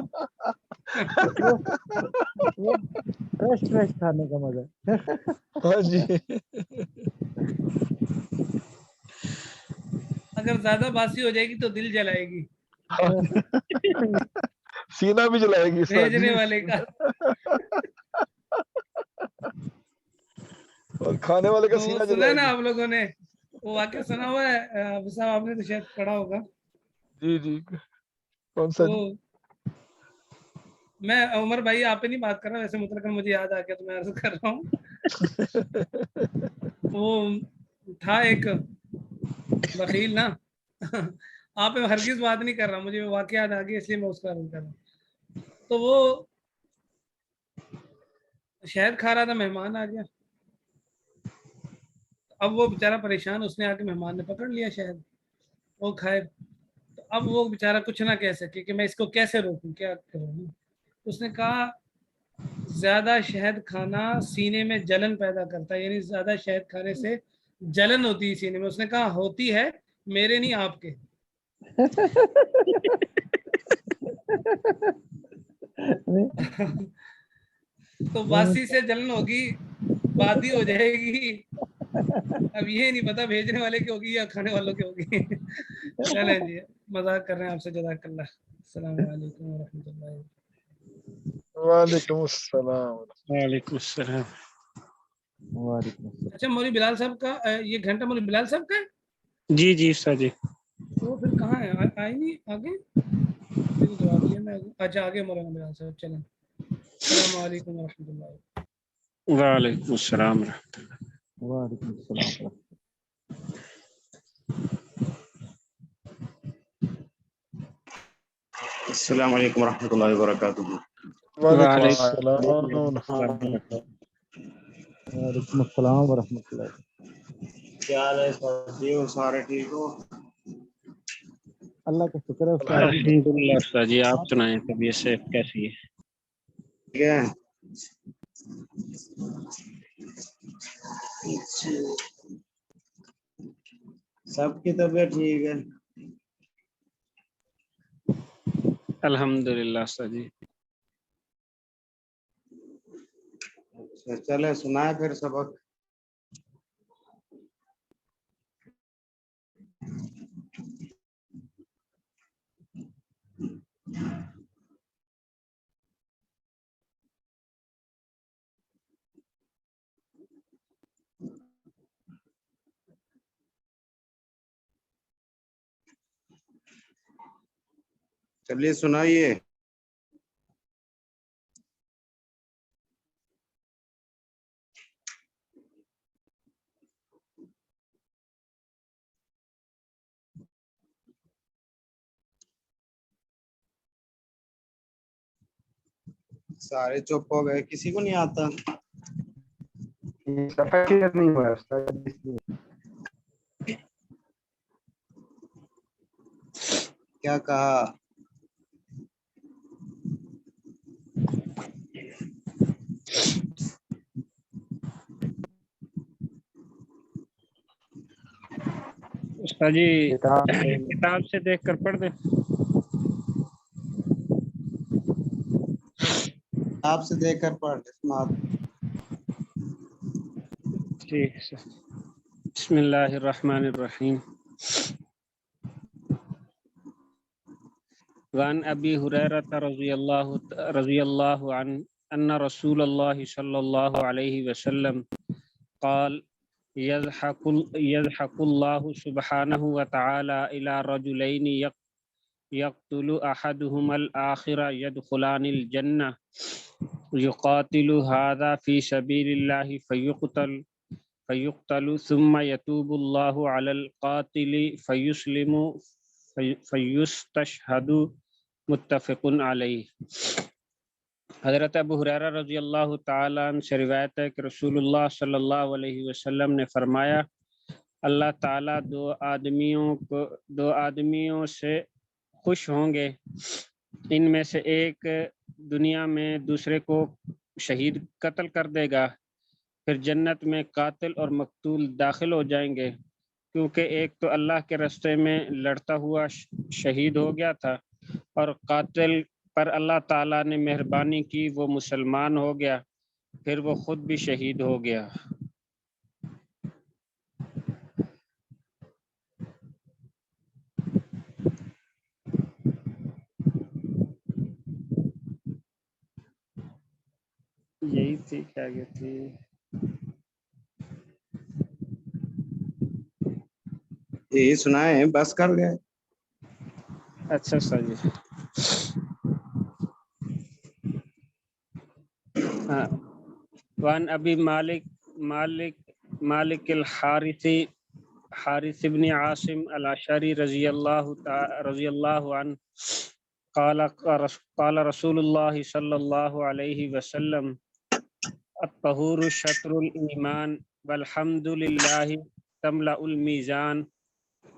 वो फ्रेश फ्रेश खाने का मजा। हाँ जी। अगर ज्यादा बासी हो जाएगी तो दिल जलाएगी, सीना भी जलाएगी उस्ताद भेजने जी। वाले का। और खाने वाले का तो वो सीना सुना है ना जलाएगी। आप लोगों ने, वो वाकया सुना हुआ है? साहब आपने तो शायद पढ़ा होगा। जी जी। कौन सा जी? वो मैं उमर भाई आप पे नहीं बात कर रहा, वैसे मुतलकन मुझे याद आ गया तो मैं अर्ज कर रहा हूँ। वो था एक बखील ना। आप पे हरगिज बात नहीं कर रहा, मुझे वो वाकया याद आ गया इसलिए मैं उसका अर्ज कर रहा हूँ। तो वो शहद खा रहा था, मेहमान आ गया। अब वो बेचारा परेशान, उसने आके मेहमान ने पकड़ लिया शहद, वो खाए। तो अब वो बेचारा कुछ ना कह सके कि मैं इसको कैसे रोकूं, क्या करूं। उसने कहा ज्यादा शहद खाना सीने में जलन पैदा करता है, यानी ज्यादा शहद खाने से जलन होती है सीने में। उसने कहा होती है, मेरे नहीं आपके। तो बासी से जलन होगी, बादी हो जाएगी। अब ये नहीं पता भेजने वाले की होगी या खाने वालों की होगी। चलें जी, मजाक कर रहे हैं आपसे। जज़ाकल्लाह। अस्सलाम वालेकुम व रहमतुल्लाहि। वालेकुम अस्सलाम। वालेकुम सलाम। अच्छा, मौलवी बिलाल साहब का ये घंटा मौलवी बिलाल साहब का है? जी जी सर जी। तो फिर कहाँ है? आई नहीं आगे? तो जवाब दिया मैं। अच्छा, आगे मौलाना बिलाल साहब। चलें, अस्सलाम वालेकुम व रहमतुल्लाहि। वालेकुम अस्सलाम वालेकुम अस्सलाम। अस्सलाम वालेकुम रहमतुल्लाहि व बरकातुहू। वालेकुम वालेकुम अस्सलाम। वालेकुम अस्सलाम व रहमतुल्लाह। क्या हाल है साथियों, सारे ठीक हो? अल्लाह का शुक्र है उस्ताद जी। अल्हम्दुलिल्लाह उस्ताद जी, आप सुनाएं तबीयत से कैसी है? ठीक है। सबकी तबीयत ठीक है। अल्हम्दुलिल्लाह उस्ताद जी। अच्छा चले सुनाए फिर सबक। चलिए सुनाइए। सारे चुप हो गए, किसी को नहीं आता? नहीं हुआ उस्ताद इसलिए। क्या कहा? उस्ताद जी किताब से देखकर पढ़ दे। आपसे देखकर पढ़ सुना। ठीक है। बिस्मिल्लाहिर्रहमानिर्रहीम। वान अबी हुरैरह रज़ियल्लाहु अन्हु अन्ना रसूलल्लाह सल्लल्लाहु अलैहि वसल्लम क़ाल यज़हकुल्लाहु सुब्हानहु व तआला इला रजुलैनि यक़्तुलु अहदुहुमल आखिरा यदखुलानिल जन्नह युक़ातिलु हाज़ा फ़ी सबीलिल्लाहि फ़युक़तलु सुम्मा यतूबुल्लाहु अलल क़ातिलि फ़युस्लिमु फ़युस्तशहदु मुत्तफ़िक़ुन अलैहि। हज़रत अबू हुरैरा रज़ी अल्लाह तआला अन्हु से रिवायत है कि रसूलुल्लाह सल्लल्लाहु अलैहि वसल्लम ने फरमाया, अल्लाह ताला दो आदमियों से खुश होंगे, इनमें से एक दुनिया में दूसरे को शहीद कत्ल कर देगा, फिर जन्नत में कातिल और मकतूल दाखिल हो जाएंगे, क्योंकि एक तो अल्लाह के रास्ते में लड़ता हुआ शहीद हो गया था और कातिल पर अल्लाह ताला ने मेहरबानी की, वो मुसलमान हो गया, फिर वो खुद भी शहीद हो गया। यही थी, क्या ये थी? यही सुनाए, बस कर गए। अच्छा सर जी। हाँ। वान अबी मालिक अल हारिस इब्न आसिम अल अशरी रज़ियल्लाहु अन्हु क़ाल रसूलुल्लाह सल्लल्लाहु अलैहि वसल्लम अत्तहूरु शत्रुल ईमान वल्हम्दुलिल्लाहि तमलउल मीज़ान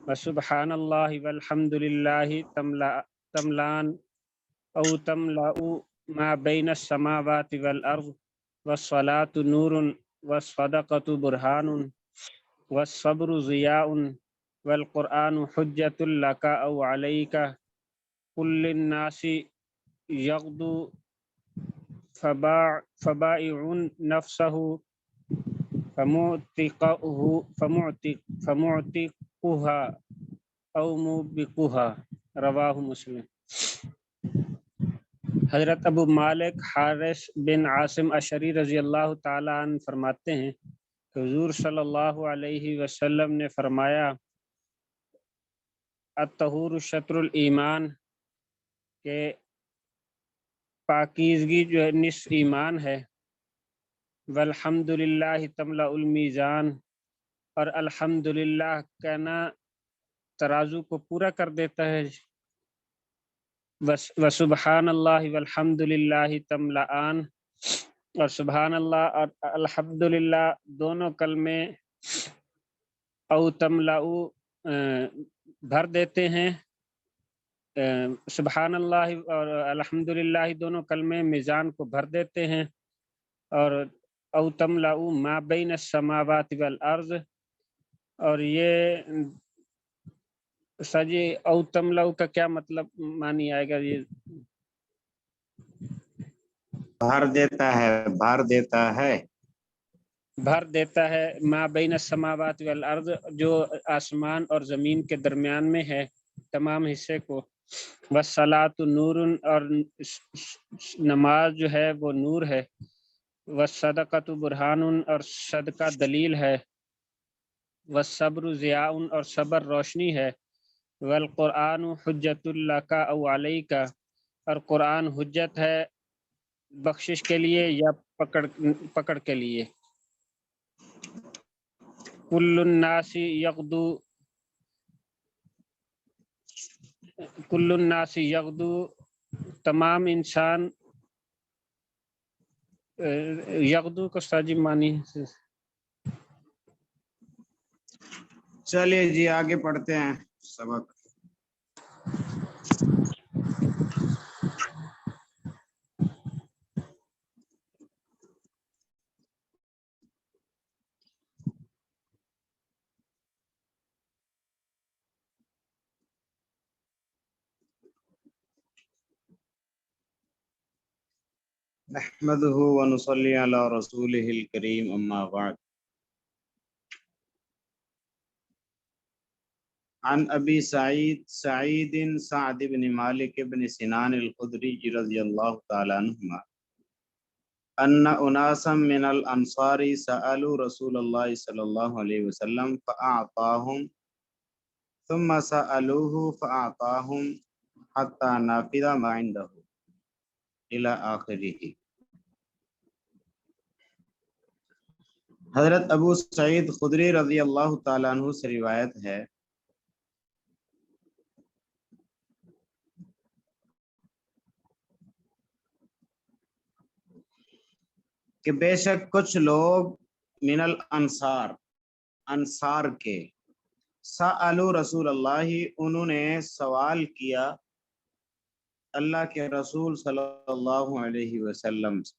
व सुब्हानल्लाहि वल्हम्दुलिल्लाहि तमलान औ तमलउ मा बैनस समावाति वल अर्ज़ वस्सलातु नूरुन वस्सदक़तु बुरहानुन वस्सब्रु ज़ियाउन वल क़ुरआनु हुज्जतुल लका औ अलैका कुल्लिन नासी यग़दु फबाइउन नफ्सहु फमुअतिकुहा औ मुबिकुहा। रवाहु मुस्लिम। हज़रत अबू मालिक हारिस बिन आसिम अशरी रज़ी अल्लाह ताला अन्हु फरमाते हैं कि हुज़ूर सल्लल्लाहु अलैहि वसल्लम ने फरमाया, अत्तहूरु शत्रुल ईमान, के पाकीज़गी जो है निस्फ़ ईमान है, वल्हम्दुलिल्लाह तमला उल मीज़ान, और अल्हम्दुलिल्लाह कहना तराजू को पूरा कर देता है। व सुबहानल्लाह वल्हम्दुलिल्लाह तमलाआन, और सुबहान अल्लाह और अल्हम्दुलिल्लाह दोनों कलमे औ तमलाउ भर देते हैं। सुबहान अल्लाह और अल्हम्दुलिल्लाह दोनों कलमे मीज़ान को भर देते हैं। और औ तमलाउ मा बैन समावाति वल अर्ज़, और ये सजी औ तमलाउ का क्या मतलब मानी आएगा? ये भर देता है, भर देता है। भर देता है मा बैन समावात वल अर्ज़, जो आसमान और ज़मीन के दरमियान में है तमाम हिस्से को। वस्सलातु नूरुन, और नमाज जो है वो नूर है। वस्सदक़तु बुरहानुन, और सदका दलील है। वस्सब्रु ज़ियाउन, और सब्र रोशनी है। वल कुरानु हुज्जतुल लका औ अलैका, और कुरान हुज्जत है बख्शिश के लिए या पकड़ के लिए। कुल्लुन नासी यग़दू, तमाम इंसान यग़दू को साजिब मानी। चलिए जी आगे पढ़ते हैं सबक। नहमदुहु व नुसल्ली अला रसूलिहिल करीम, अम्मा बाद। अन अबी सईद सअद इब्न मालिक इब्न सिनान अल-खुदरी रज़ियल्लाहु तआला अन्हुमा अन्ना उनासम मिनल अंसारी सअलू रसूलल्लाह सल्लल्लाहु अलैहि वसल्लम फ़अअताहुम थुम्मा सअलूहु फ़अअताहुम हत्ता नाफ़िज़ मा इंदहु इला आखिरिही। हज़रत अबू सईद खुदरी रज़ियल्लाहु तआला अन्हु से रिवायत है कि बेशक कुछ लोग मिनल अंसार के सअलू रसूलल्लाह, उन्होंने सवाल किया अल्लाह के रसूल सल्लल्लाहु अलैहि वसल्लम से।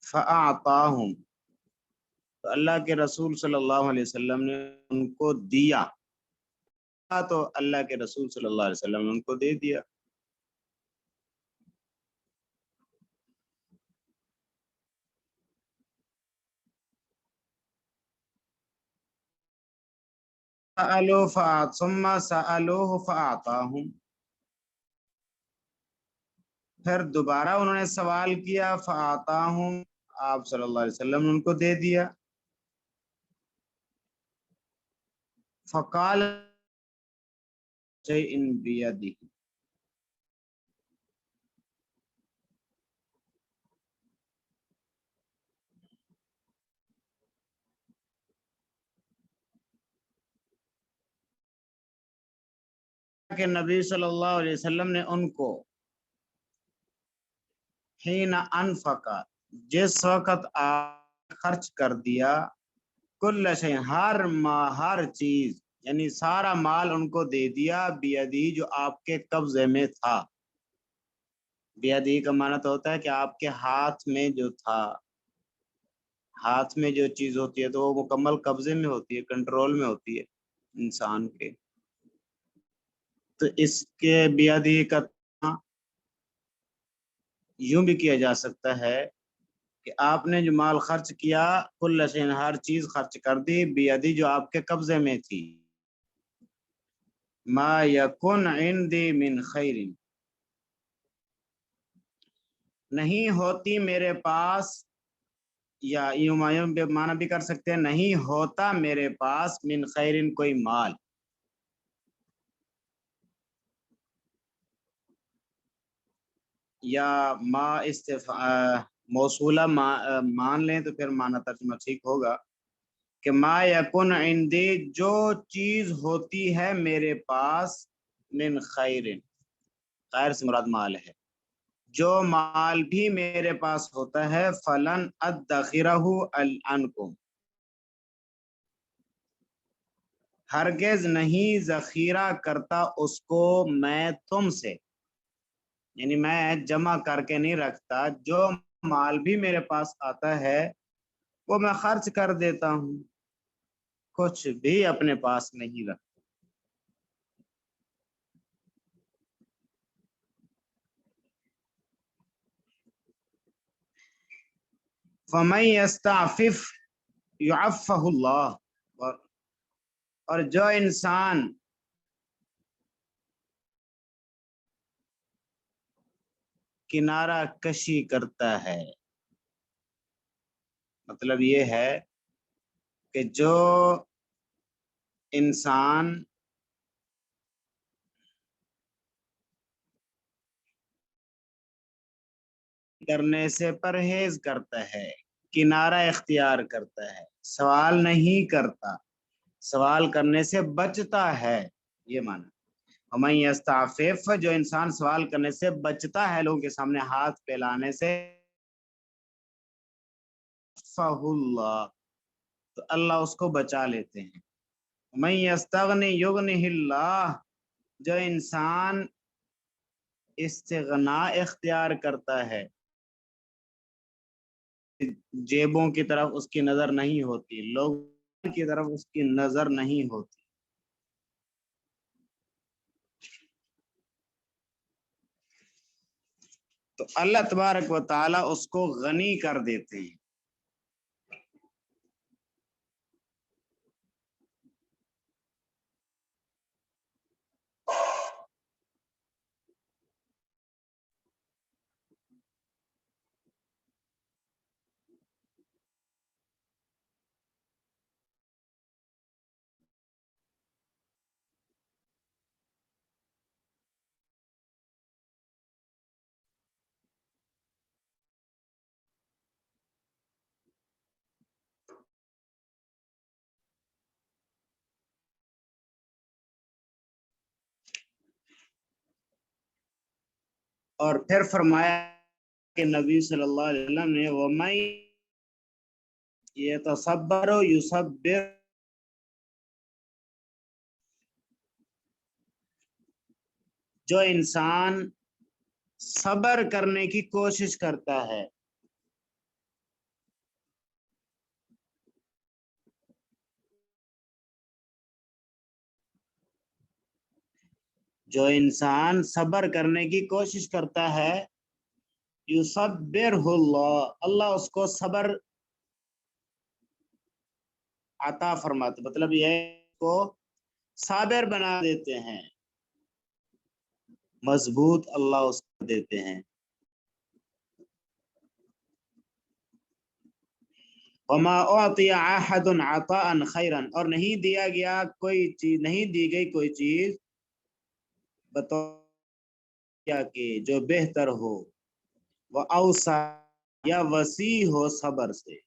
फ़अअताहुम, तो अल्लाह के रसूल सल्लल्लाहु अलैहि वसल्लम ने उनको दिया, तो अल्लाह के रसूल सल्लल्लाहु अलैहि वसल्लम ने उनको दे दिया। फिर दोबारा उन्होंने सवाल किया, फ़अअताहुम, आप सल्लल्लाहु अलैहि वसल्लम ने उनको दे दिया। फ़क़ाल शैइन बियदिही, कि नबी सल्लल्लाहु अलैहि वसल्लम ने उनको हीना अनफका, जिस वक़्त आप खर्च कर दिया, कुल्ल शै, हर चीज, यानी सारा माल उनको दे दिया, बियदी, जो आपके कब्जे में था। बियदी का माना तो होता है कि आपके हाथ में जो था। हाथ में जो चीज होती है तो वो मुकम्मल कब्जे में होती है, कंट्रोल में होती है इंसान के। तो इसके बियदी का यूं भी किया जा सकता है कि आपने जो माल खर्च किया, कुल्ल शैइन, हर चीज खर्च कर दी, बियदी, जो आपके कब्जे में थी। मा यकुन इंदी मिन खैरिन, नहीं होती मेरे पास, या यूं माना भी कर सकते हैं, नहीं होता मेरे पास मिन खैरिन, कोई माल। یا ما موصولہ مان لیں تو پھر معنی ترجمہ ٹھیک ہوگا کہ ما یکن عندی، جو چیز ہوتی ہے میرے پاس، من خیر، خیر سے مراد مال ہے، جو مال بھی میرے پاس ہوتا ہے، فلن ادخرہ عنکم، ہرگز نہیں ذخیرہ کرتا اس کو میں تم سے، یعنی میں جمع کر کے نہیں رکھتا، جو مال بھی میرے پاس آتا ہے وہ میں خرچ کر دیتا ہوں، کچھ بھی اپنے پاس نہیں رکھتا۔ فَمَن يَسْتَعْفِفْ يُعَفَّهُ اللَّهُ، اور جو انسان کنارہ کشی کرتا ہے، مطلب یہ ہے کہ جو انسان کرنے سے پرہیز کرتا ہے، کنارہ اختیار کرتا ہے، سوال نہیں کرتا، سوال کرنے سے بچتا ہے، یہ معنی۔ وَمَن يَسْتَعْفِفْ، جو انسان سوال کرنے سے بچتا ہے، لوگوں کے سامنے ہاتھ پھیلانے سے، فَهُ اللَّهُ، تو اللہ اس کو بچا لیتے ہیں۔ وَمَن يَسْتَغْنِ يُغْنِهِ اللَّهُ، جو انسان استغنا اختیار کرتا ہے، جیبوں کی طرف اس کی نظر نہیں ہوتی، لوگوں کی طرف اس کی نظر نہیں ہوتی، تو اللہ تبارک و تعالی اس کو غنی کر دیتے ہیں۔ اور پھر فرمایا کہ نبی صلی اللہ علیہ وسلم نے وَمَن يَتَصَبَّرُ يُصَبِّرْ، جو انسان صبر کرنے کی کوشش کرتا ہے، جو انسان صبر کرنے کی کوشش کرتا ہے، یصبرہ اللہ، اللہ اس کو صبر عطا فرماتے، مطلب یہ کو صابر بنا دیتے ہیں، مضبوط اللہ اس کو دیتے ہیں۔ وما اعطی احد عطاء خیرا، اور نہیں دیا گیا کوئی چیز، نہیں دی گئی کوئی چیز بطور کہ جو بہتر ہو، وہ اوسع، یا وسیع ہو صبر سے۔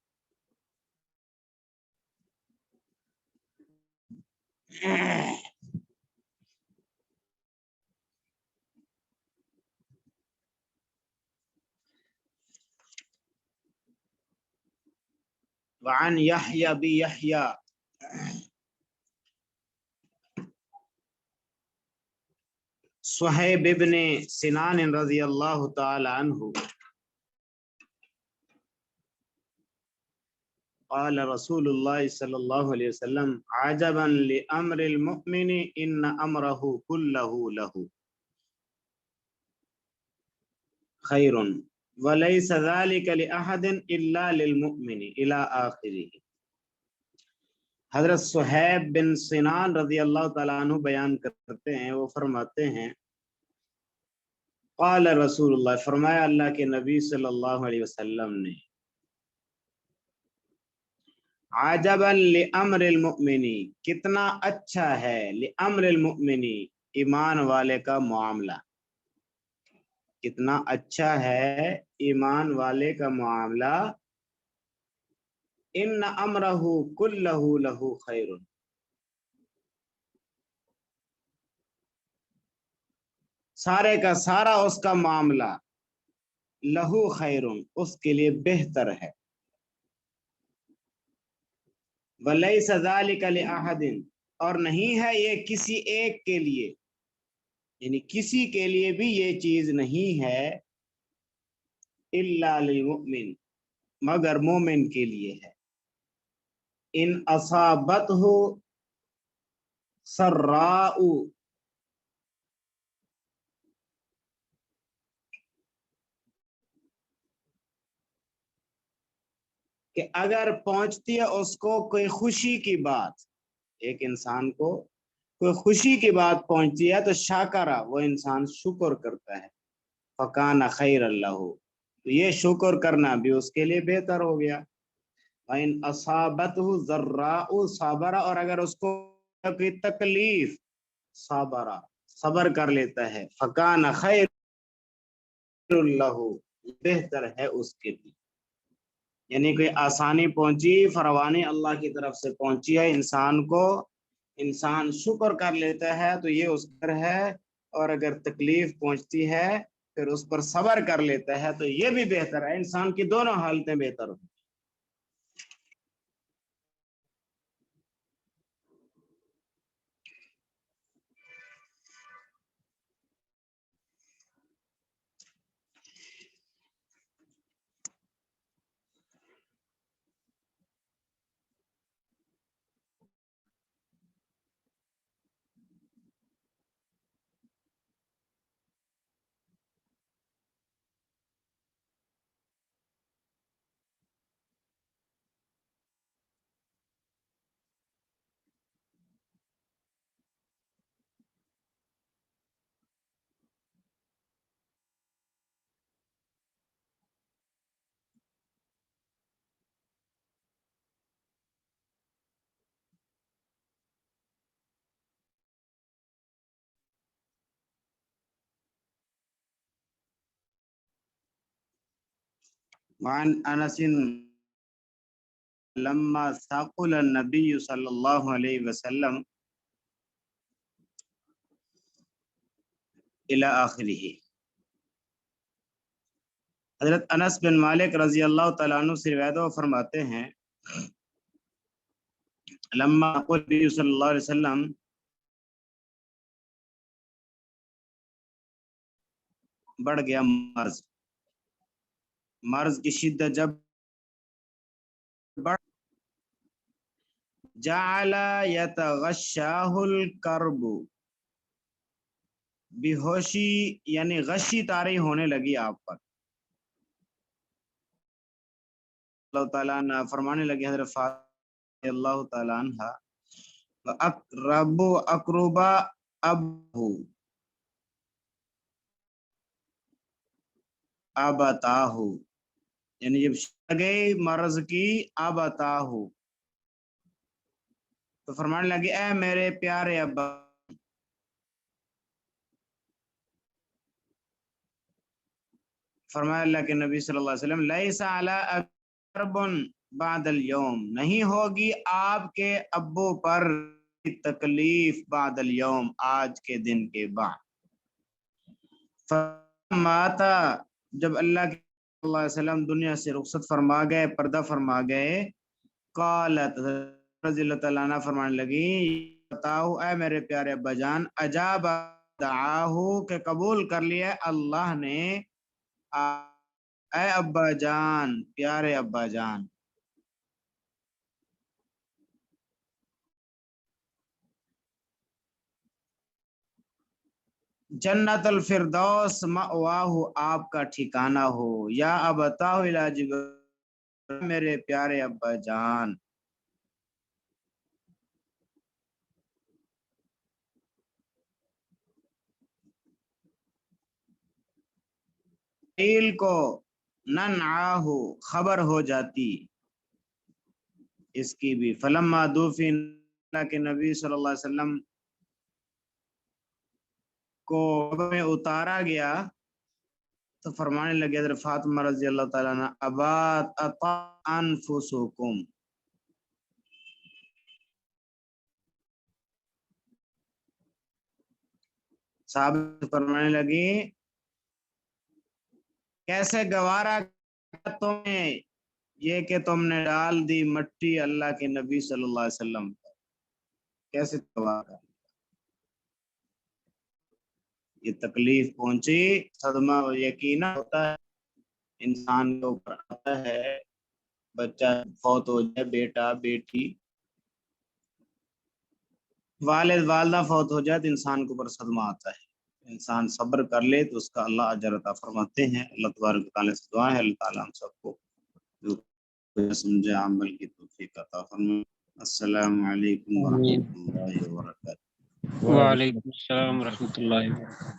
وعن یحییٰ بیحییٰ، صہیب ابن سنان رضی اللہ تعالی عنہ، قال رسول اللہ صلی اللہ علیہ وسلم عجبا لامر المؤمن ان امرہ کلہ لہ خیر ولیس ذلک لأحد الا للمؤمن الی آخرہ۔ حضرت صہیب بن سنان رضی اللہ تعالیٰ عنہ بیان کرتے ہیں، وہ فرماتے ہیں قال رسول اللہ، فرمایا اللہ کے نبی صلی اللہ علیہ وسلم نے، عجبا لامر المؤمن، کتنا اچھا ہے، لامر المؤمن، ایمان والے کا معاملہ، کتنا اچھا ہے ایمان والے کا معاملہ. ان امرہ کلہ لہ خیر، سارے کا سارا اس کا معاملہ لہو خیر، اس کے لیے بہتر ہے. وَلَيْسَ ذَلِكَ لِأَحَدٍ، اور نہیں ہے یہ کسی ایک کے لیے، یعنی کسی کے لیے بھی یہ چیز نہیں ہے، إِلَّا لِلْمُؤْمِنِ، مگر مومن کے لیے ہے. ان اصابتہ سراء، کہ اگر پہنچتی ہے اس کو کوئی خوشی کی بات، ایک انسان کو کوئی خوشی کی بات پہنچتی ہے تو شاکرہ، وہ انسان شکر کرتا ہے. فکان خیر اللہ، تو یہ شکر کرنا بھی اس کے لیے بہتر ہو گیا. وَإِنْ أَصَابَتْهُ ضَرَّاءُ صَبَرَ، اور اگر اس کو کوئی تکلیف، صبر، صبر کر لیتا ہے. فکان خیر اللہ، بہتر ہے اس کے لیے. یعنی کوئی آسانی پہنچی، فروانی اللہ کی طرف سے پہنچی ہے انسان کو، انسان شکر کر لیتا ہے تو یہ اس پر ہے. اور اگر تکلیف پہنچتی ہے پھر اس پر صبر کر لیتا ہے تو یہ بھی بہتر ہے. انسان کی دونوں حالتیں بہتر ہوں. وعن انس لما ثقل النبی صلی اللہ علیہ وسلم الى آخرہ. حضرت انس بن مالک رضی اللہ تعالیٰ عنہ سے روایت ہے، وہ فرماتے ہیں لما ثقل النبی صلی اللہ علیہ وسلم، بڑھ گیا مرض کی شدت جب بڑھ، جعل یتغشاہ الکرب، بے ہوشی یعنی غشی طاری ہونے لگی آپ پر. اللہ تعالیٰ عنہ فرمانے لگے، حضرت فاطمہ اللہ تعالیٰ عنہ، اقربا ابتاہو، یعنی جب گئی مرض کی ابتاہو تو فرمانے لگے اے میرے پیارے ابا. فرمایا اللہ کے نبی صلی اللہ علیہ وسلم لیس علی کرب بعد اليوم، نہیں ہوگی آپ کے ابو پر تکلیف بعد اليوم، آج کے دن کے بعد. فماتا، جب اللہ کے صلی اللہ علیہ وسلم دنیا سے رخصت فرما گئے، پردہ فرما گئے، قالت رضی اللہ تعالیٰ عنہ فرمانے لگی بتاؤ اے میرے پیارے ابا جان، اجاب دعاہو، کہ قبول کر لیا اللہ نے اے ابا جان، پیارے ابا جان. جنت الفردوس مأواہ، آپ کا ٹھکانہ ہو. یا ابتاہ الی جبریل، میرے پیارے ابا جان. جبریل کو ننعاہ، خبر ہو جاتی اس کی بھی. فلما دفن، اللہ کے نبی صلی اللہ علیہ وسلم کو میں اتارا گیا، تو فرمانے لگے حضرت فاطمہ رضی اللہ تعالیٰ عنہ ابات اطا انفسکم، صاحب فرمانے لگی کیسے گوارا تمہیں یہ کہ تم نے ڈال دی مٹی اللہ کے نبی صلی اللہ علیہ وسلم پر، کیسے گوارا؟ یہ تکلیف پہنچی، صدمہ یقینا ہوتا ہے انسان کے اوپر آتا ہے، بچہ فوت ہو جائے، بیٹا بیٹی، والد والدہ فوت ہو جائے تو انسان کے اوپر صدمہ آتا ہے، انسان صبر کر لے تو اس کا اللہ اجر عطا فرماتے ہیں۔ اللہ تبارک و تعالیٰ سے دعا ہے اللہ تعالیٰ ہم سب کو جو سمجھے عمل کی توفیق عطا فرمائے۔ السلام علیکم ورحمۃ اللہ وبرکاتہ۔ وعلیکم السلام ورحمۃ اللہ وبرکاتہ۔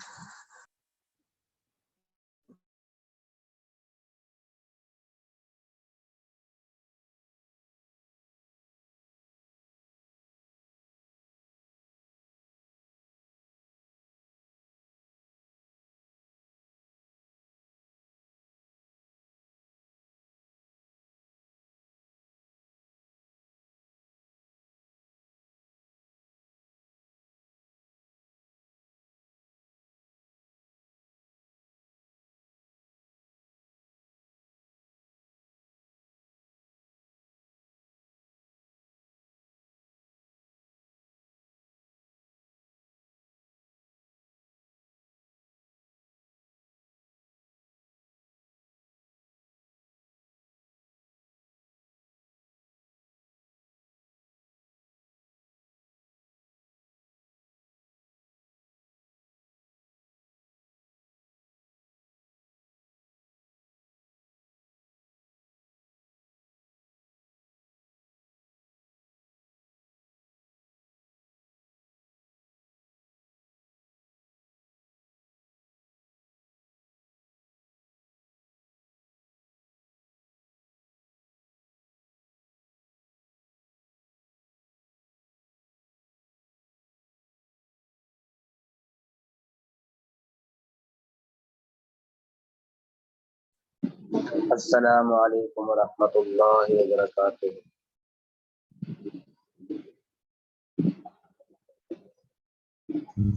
السلام علیکم ورحمۃ اللہ وبرکاتہ۔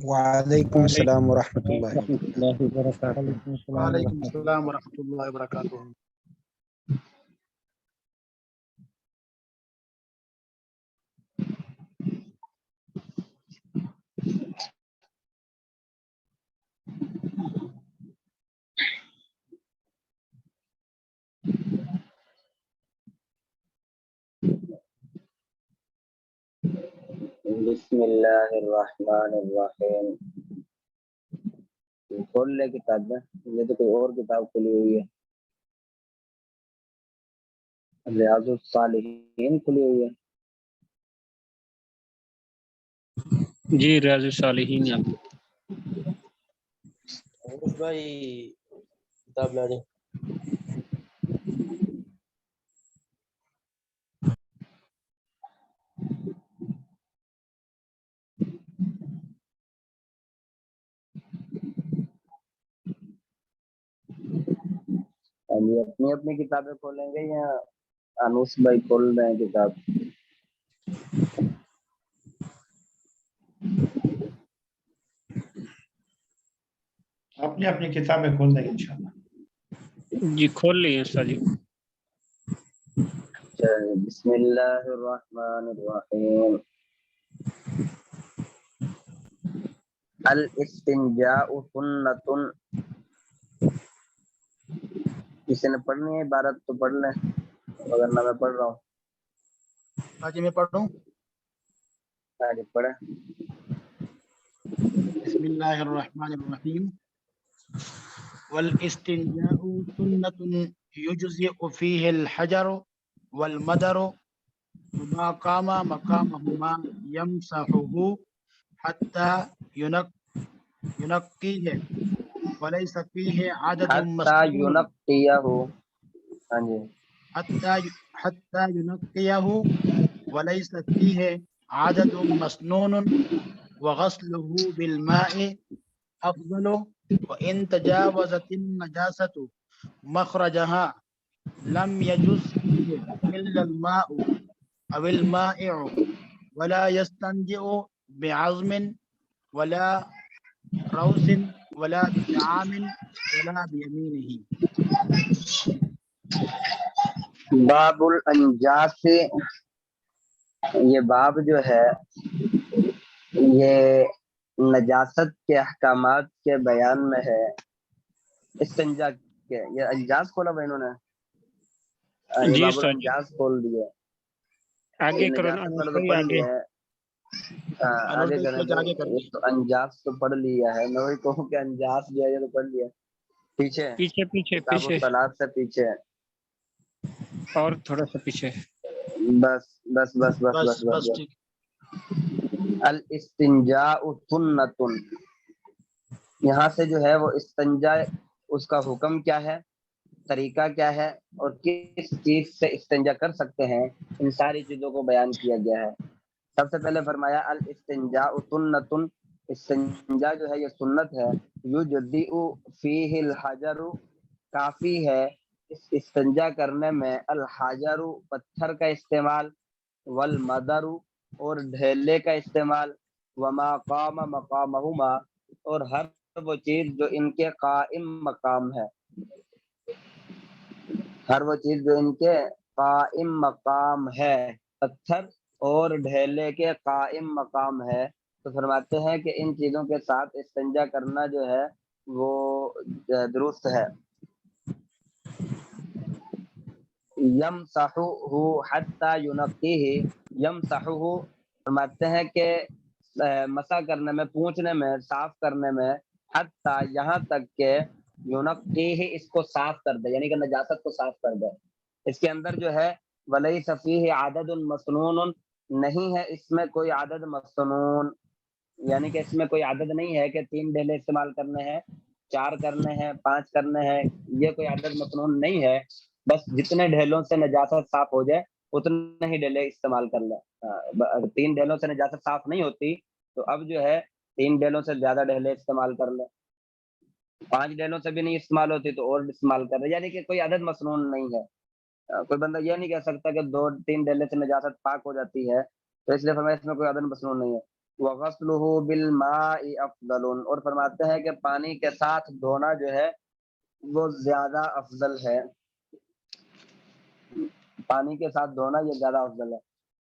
وعلیکم السلام ورحمۃ اللہ وبرکاتہ۔ وعلیکم السلام ورحمۃ اللہ وبرکاتہ۔ بسم اللہ الرحمن الرحیم۔ کھول لے کتاب میں، یہ تو کوئی اور کتاب کھلی ہوئی ہے، ریاض الصالحین کھلی ہوئی ہے۔ جی ریاض الصالحین آپ بھائی کتاب لا دیں۔ یہ اپنی اپنی کتابیں کھولیں گے یا انوس بھائی کھول رہے ہیں کتاب؟ اپنی اپنی کتابیں کھول دیں گے انشاءاللہ۔ جی کھول لیے استاد جی۔ بسم اللہ الرحمن الرحیم۔ الاستنجاء سنۃ، کسی نے پڑھنی ہے عبارت تو پڑھ لیں، اگر نہ میں پڑھ رہا ہوں۔ آج میں پڑھ رہا ہوں۔ آج پڑھیں۔ بسم اللہ الرحمن الرحیم۔ والاستنجاء سنة يجزئ فيه الحجر والمدر وما قام مقامهما يمسحه حتى ينقيه وليس فيه عدد مسنون حتى ينقيه وليس فيه عدد مسنون وغسله بالماء أفضل وإن تجاوزت النجاسة مخرجها لم يجوز فيه إلا الماء أو المائع ولا يستنجئ بعظم ولا روث ولا بطعام ولا بيمينه. بابل انجاز سے یہ باب جو ہے یہ نجاست کے احکامات کے بیان میں ہے. استنجا کے یہ انجاز کھولا بھائی انہوں نے یہ جی باب استاد جی الانجاز کھول دیا. آگے کرو نا نجاست والا تو صحیح پڑھ آگے. لیا ہے. آگے کرنے دو. یہ تو انجاز تو پڑھ لیا ہے. میں وہی کہوں کہ انجاز جو ہے یہ تو پڑھ لیا. پیچھے پیچھے پیچھے کتاب پیچھے الصلاۃ سے پیچھے اور تھوڑا سا پیچھے. بس بس بس بس بس بس ٹھیک. الاستنجاء سنۃ. یہاں سے جو ہے وہ استنجا اس کا حکم کیا ہے, طریقہ کیا ہے اور کس چیز سے استنجا کر سکتے ہیں, ان ساری چیزوں کو بیان کیا گیا ہے. سب سے پہلے فرمایا الاستنجاء سنۃ. استنجا جو ہے یہ سنت ہے. یجزئ فیہ الحجر. کافی ہے اس استنجا کرنے میں الحجر پتھر کا استعمال, والمدر اور ڈھیلے کا استعمال, وما قام مقامہما اور ہر وہ چیز جو ان کے قائم مقام ہے, ہر وہ چیز جو ان کے قائم مقام ہے, پتھر اور ڈھیلے کے قائم مقام ہے. تو فرماتے ہیں کہ ان چیزوں کے ساتھ استنجا کرنا جو ہے وہ درست ہے. یمسحہ حتی ینقیہ. یمسحہ فرماتے ہیں کہ مسح کرنے میں, پوچھنے میں, صاف کرنے میں, حتی یہاں تک کہ ینقیہ اس کو صاف کر دے, یعنی کہ نجاست کو صاف کر دے. اس کے اندر جو ہے ولیس فیہ عدد مسنون, نہیں ہے اس میں کوئی عدد مسنون, یعنی کہ اس میں کوئی عدد نہیں ہے کہ 3 ڈھیلے استعمال کرنے ہیں, 4 کرنے ہیں, 5 کرنے ہیں. یہ کوئی عدد مسنون نہیں ہے. بس جتنے ڈھیلوں سے نجاست صاف ہو جائے اتنے ہی ڈھیلے استعمال کر لیں. اگر 3 ڈھیلوں سے نجاست صاف نہیں ہوتی تو اب جو ہے 3 ڈھیلوں سے زیادہ ڈھیلے استعمال کر لیں. 5 ڈھیلوں سے بھی نہیں استعمال ہوتی تو اور استعمال کر لیں. یعنی کہ کوئی عدد مسنون نہیں ہے. کوئی بندہ یہ نہیں کہہ سکتا کہ 2-3 ڈھیلے سے نجاست پاک ہو جاتی ہے, تو اس لیے فرمایا اس میں کوئی عدد مسنون نہیں ہے. وغسلہ بالماء افضل. اور فرماتے ہیں کہ پانی کے ساتھ دھونا جو ہے وہ زیادہ افضل ہے, پانی کے ساتھ دھونا یہ زیادہ افضل ہے.